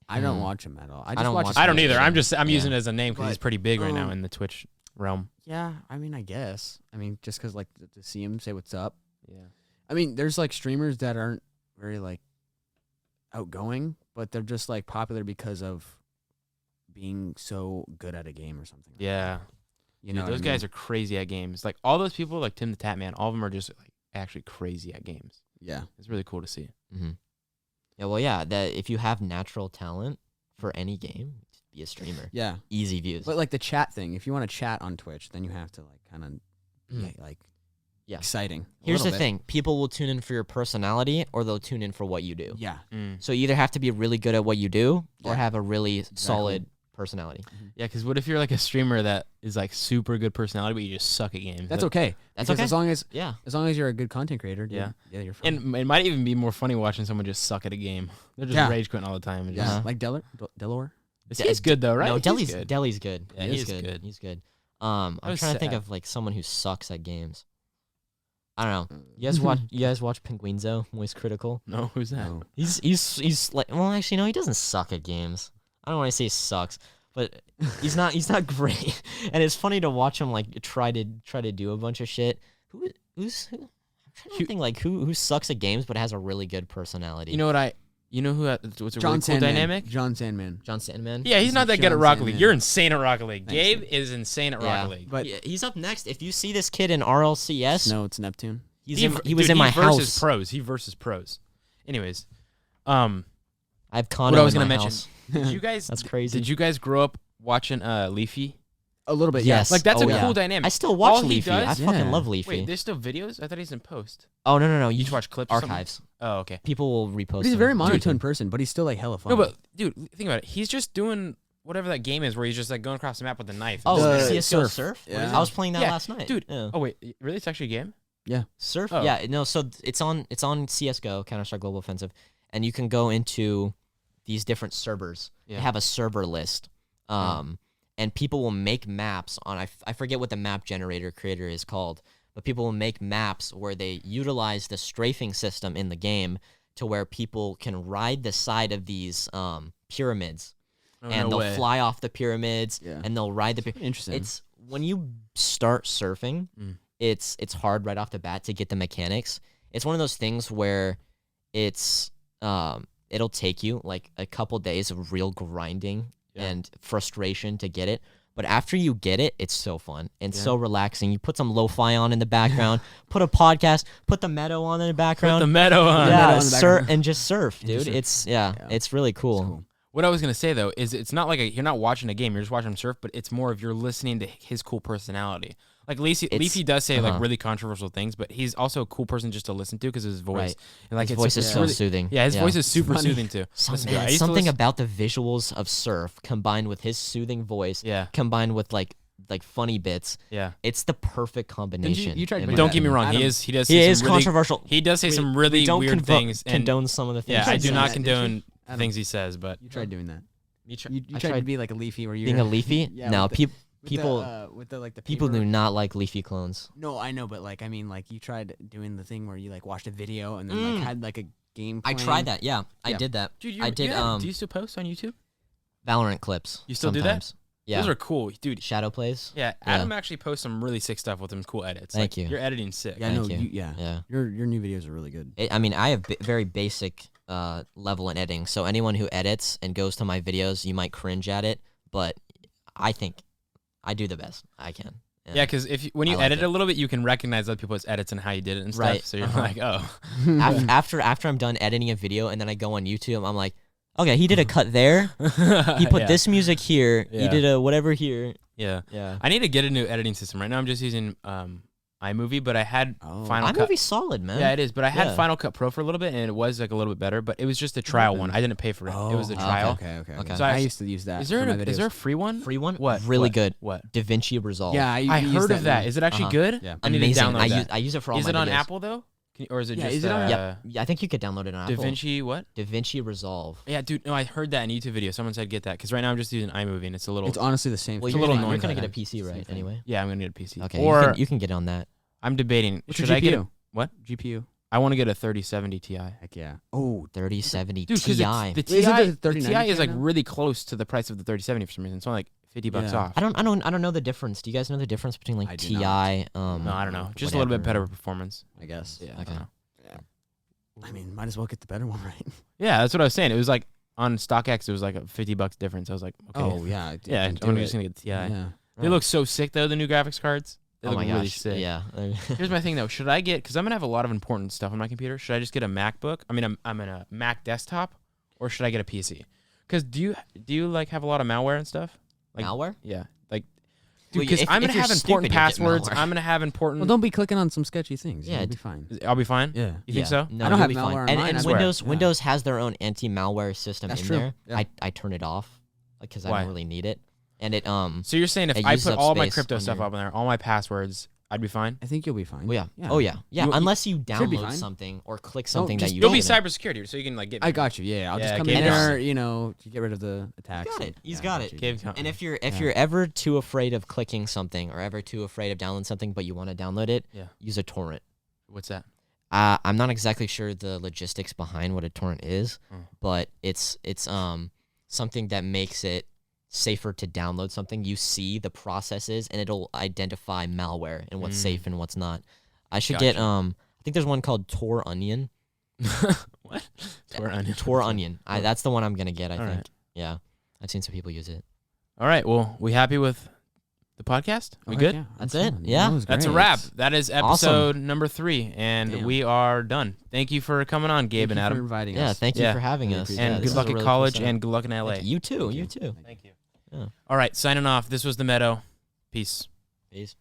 I don't Mm. watch him at all. I don't just watch. watch his I don't Yeah. either. videos. I'm Yeah. using it as a name because he's But, pretty big right now um, in the Twitch realm. Yeah, I mean, I guess. I mean, just because like to see him say what's up. Yeah. I mean, there's like streamers that aren't very like outgoing, but they're just like popular because of being so good at a game or something. Yeah. You know, Dude, those guys are crazy at games. Like all those people, like Tim the Tap Man, all of them are just like actually crazy at games. Yeah. It's really cool to see. Mm-hmm. Yeah, well, yeah. That if you have natural talent for any game, just be a streamer. Yeah. Easy views. But like the chat thing, if you want to chat on Twitch, then you have to like kind of be like Yeah. exciting. a Here's the little bit. thing: people will tune in for your personality, or they'll tune in for what you do. Yeah. So you either have to be really good at what you do, or Yeah. have a really solid personality. Yeah, because what if you're like a streamer that is like super good personality, but you just suck at games? That's That- okay. That's Because okay. as long as you're a good content creator, dude, Yeah. yeah, you're fine. And it might even be more funny watching someone just suck at a game. They're just Yeah. rage quitting all the time. And yeah, just, Uh-huh. like Delor. He's good though, right? No, He's Deli's good. Deli's good. Yeah, He's he's good. good. He's good. I'm was trying to think sad. of like someone who sucks at games. I don't know. You guys watch Penguinzo, Moist Critical? No, who's that? No. He's like, well, actually no, he doesn't suck at games. I don't want to say he sucks, but he's not great. And it's funny to watch him like try to do a bunch of shit. Who's I'm trying to think like who sucks at games but has a really good personality. You know what You know who what's a John really cool Sandman. dynamic? John Sandman. John Sandman. Yeah, he's not that good John at Rocket Sandman. League. You're insane at Rocket League. Thanks, Gabe dude. is insane at Rocket League. But He's up next. If you see this kid in RLCS, no, it's Neptune. he was in my versus house. pros. He versus pros. Anyways, I have Connor what I was in gonna my mention. house. Did you guys? That's crazy. Did you guys grow up watching Leafy? A little bit, Yes. Like that's Oh, a yeah. cool dynamic. I still watch All he Leafy. does- I fucking Yeah. love Leafy. Wait, there's still videos? I thought he's in post. Oh no! You You just watch clips. or something? archives. Oh, okay. People will repost. But he's a them. very monotone person, but he's still like hella fun. No, but dude, think about it. He's just doing whatever that game is, where he's just like going across the map with a knife. Oh, The CS:GO Surf. Surf. Yeah. I was playing that Yeah, last night, dude. Yeah. Oh wait, really? It's actually a game? Surf. Oh. Yeah. No. So it's on CS:GO, Counter-Strike Global Offensive, and you can go into these different servers. Yeah. They have a server list. And people will make maps on. I forget what the map generator creator is called, but people will make maps where they utilize the strafing system in the game to where people can ride the side of these pyramids, Oh, and no they'll way. fly off the pyramids, Yeah. and they'll ride the. Interesting. It's when you start surfing, Mm. it's hard right off the bat to get the mechanics. It's one of those things where it's it'll take you like a couple days of real grinding Yeah. and frustration to get it. But after you get it, it's so fun and Yeah. so relaxing. You put some lo-fi on in the background, put a podcast, put the meadow on in the Put background. the meadow on. meadow Yeah, on the background. and just surf, And dude. just surf. It's Yeah. it's really cool. It's cool. What I was gonna say though is it's not like you're not watching a game. You're just watching him surf, but it's more of you're listening to his cool personality. Like Leafy does say like really controversial things, but he's also a cool person just to listen to because of his voice. Right. And like His it's voice is so really- soothing. Yeah, his voice is super funny. soothing too. Listen to it. I used to Something listen- about the visuals of surf combined with his soothing voice, Yeah, combined with like funny bits. yeah. It's the perfect combination. you tried to in do my Don't that. get me wrong. Adam- He does. He say is some really, controversial. He does say We- some really we don't weird things. And condone some of the things. yeah, I he do says. not that, did condone you? the things he says, but You tried doing that. You try- You I tried to be like a Leafy where you being a Leafy. Yeah, no, with the- people with the like the people paper. do not like Leafy clones. No, I know, but like I mean, like you tried doing the thing where you like watched a video and then like had like a game. I playing. tried that. Yeah, I Yeah. did that. dude, I did. do you still post on YouTube? Valorant clips. You still do that? sometimes. Yeah. Those are cool, dude. Shadow plays. Yeah, Adam actually posts some really sick stuff with some cool edits. Thank Like, you. Your editing's sick. Yeah, Thank no, you. yeah. Yeah. Your new videos are really good. I mean, I have very basic level in editing. So anyone who edits and goes to my videos, you might cringe at it, but I think I do the best I can. And Yeah, because when you I like edit it. a little bit, you can recognize other people's edits and how you did it and stuff. Right. So you're Uh-huh. like, oh, after I'm done editing a video and then I go on YouTube, I'm like, okay, he did a cut there. He put Yeah. this music here. He Yeah. did a whatever here. Yeah, Yeah. I need to get a new editing system. Right now, I'm just using iMovie, but I had Oh. Final Cut. iMovie's solid, man. Yeah, it is. But I had Yeah. Final Cut Pro for a little bit, and it was like a little bit better. But it was just a trial one. I didn't pay for it. It was a Oh, trial. Okay. Okay. So I I- used to use that. Is there for my is there a videos. free one? Free one? What? Really What? good. What? DaVinci Resolve. Yeah, I use heard of that. now. Is it actually Uh-huh. good? Yeah. I need to Amazing. download that. I use it for all Is my it on videos. Apple though? Or is it Yeah, just is it on- Yep. Yeah, I think you could download it on Apple. DaVinci what? DaVinci Resolve. Yeah, dude. No, I heard that in a YouTube video. Someone said get that because right now I'm just using iMovie and it's a little. It's honestly the same. Well, It's a you're little gonna, annoying you're gonna get a sometimes. PC, right? thing. Anyway. Yeah, I'm gonna get a PC. Okay. Or you can get on that. I'm debating. What's Should your I get? GPU? What? GPU? I want to get a 3070 Ti. Heck yeah. Oh, 3070 Dude, because Ti. the Wait, Ti, isn't the the 3090 Ti is like now? really close to the price of the 3070 for some reason. It's only like $50 Yeah. off. I don't know the difference. Do you guys know the difference between like I do Ti? not. No, I don't know. Just a little bit whatever. better performance. I guess. Yeah. I Okay. don't know. I mean, might as well get the better one, right? Yeah, that's what I was saying. It was like on StockX, it was like a $50 difference. I was like, okay. Oh yeah. yeah, I'm just gonna get the Ti. Yeah. They look so sick though. The new graphics cards. They Oh look my really gosh. sick. Yeah. Here's my thing though. Should I get? Because I'm gonna have a lot of important stuff on my computer. Should I just get a MacBook? I mean, I'm in a Mac desktop, or should I get a PC? Because do you like have a lot of malware and stuff? Like, Malware? Yeah, like. Well, Because if- I'm if gonna you're have stupid, important you'll get passwords. malware. I'm gonna have important. Well, don't be clicking on some sketchy things. Yeah, You'll be fine. I'll be fine. Yeah. You think so? No, I don't you'll have be fine. malware on And, mine, and I swear. Windows Yeah. Windows has their own anti-malware system That's in true. there. Yeah. I turn it off because I Why? don't really need it. And it So you're saying if It I uses put up all my space crypto on stuff your- up in there, all my passwords, I'd be fine. I think you'll be fine. oh yeah. Oh yeah. Yeah, You- unless you should be download fine. something or click something that just you You'll be shouldn't. cybersecurity, so you can like get. I got you. Yeah, I'll Yeah, just come Gabe in got there, it. to get rid of the attacks. got and- it. He's yeah, I got got it. you. Gabe, And if you're Yeah. ever too afraid of clicking something or ever too afraid of downloading something but you want to download it, Yeah. use a torrent. What's that? I'm not exactly sure the logistics behind what a torrent is, but it's something that makes it safer to download something. You see the processes and it'll identify malware and what's safe and what's not. I should get Gotcha. I think there's one called Tor Onion. What? Tore onion. Tore onion. That's the one I'm gonna get. I All think. right. Yeah, I've seen some people use it. All right. Well, we happy with the podcast? We Oh, good? yeah, That's I'm it. fine. Yeah. That was That's a great. wrap. That is episode Awesome. number 3, and Damn. we are done. Thank you for coming on, Gabe Thank and you for Adam. inviting Yeah, us. thank you Yeah. for having Really us. appreciate And Yeah, good this luck is a at really college cool setup. and good luck in LA. You too. Thank You you. too. Thank you. Yeah. All right, signing off. This was The Meadow. Peace. Peace.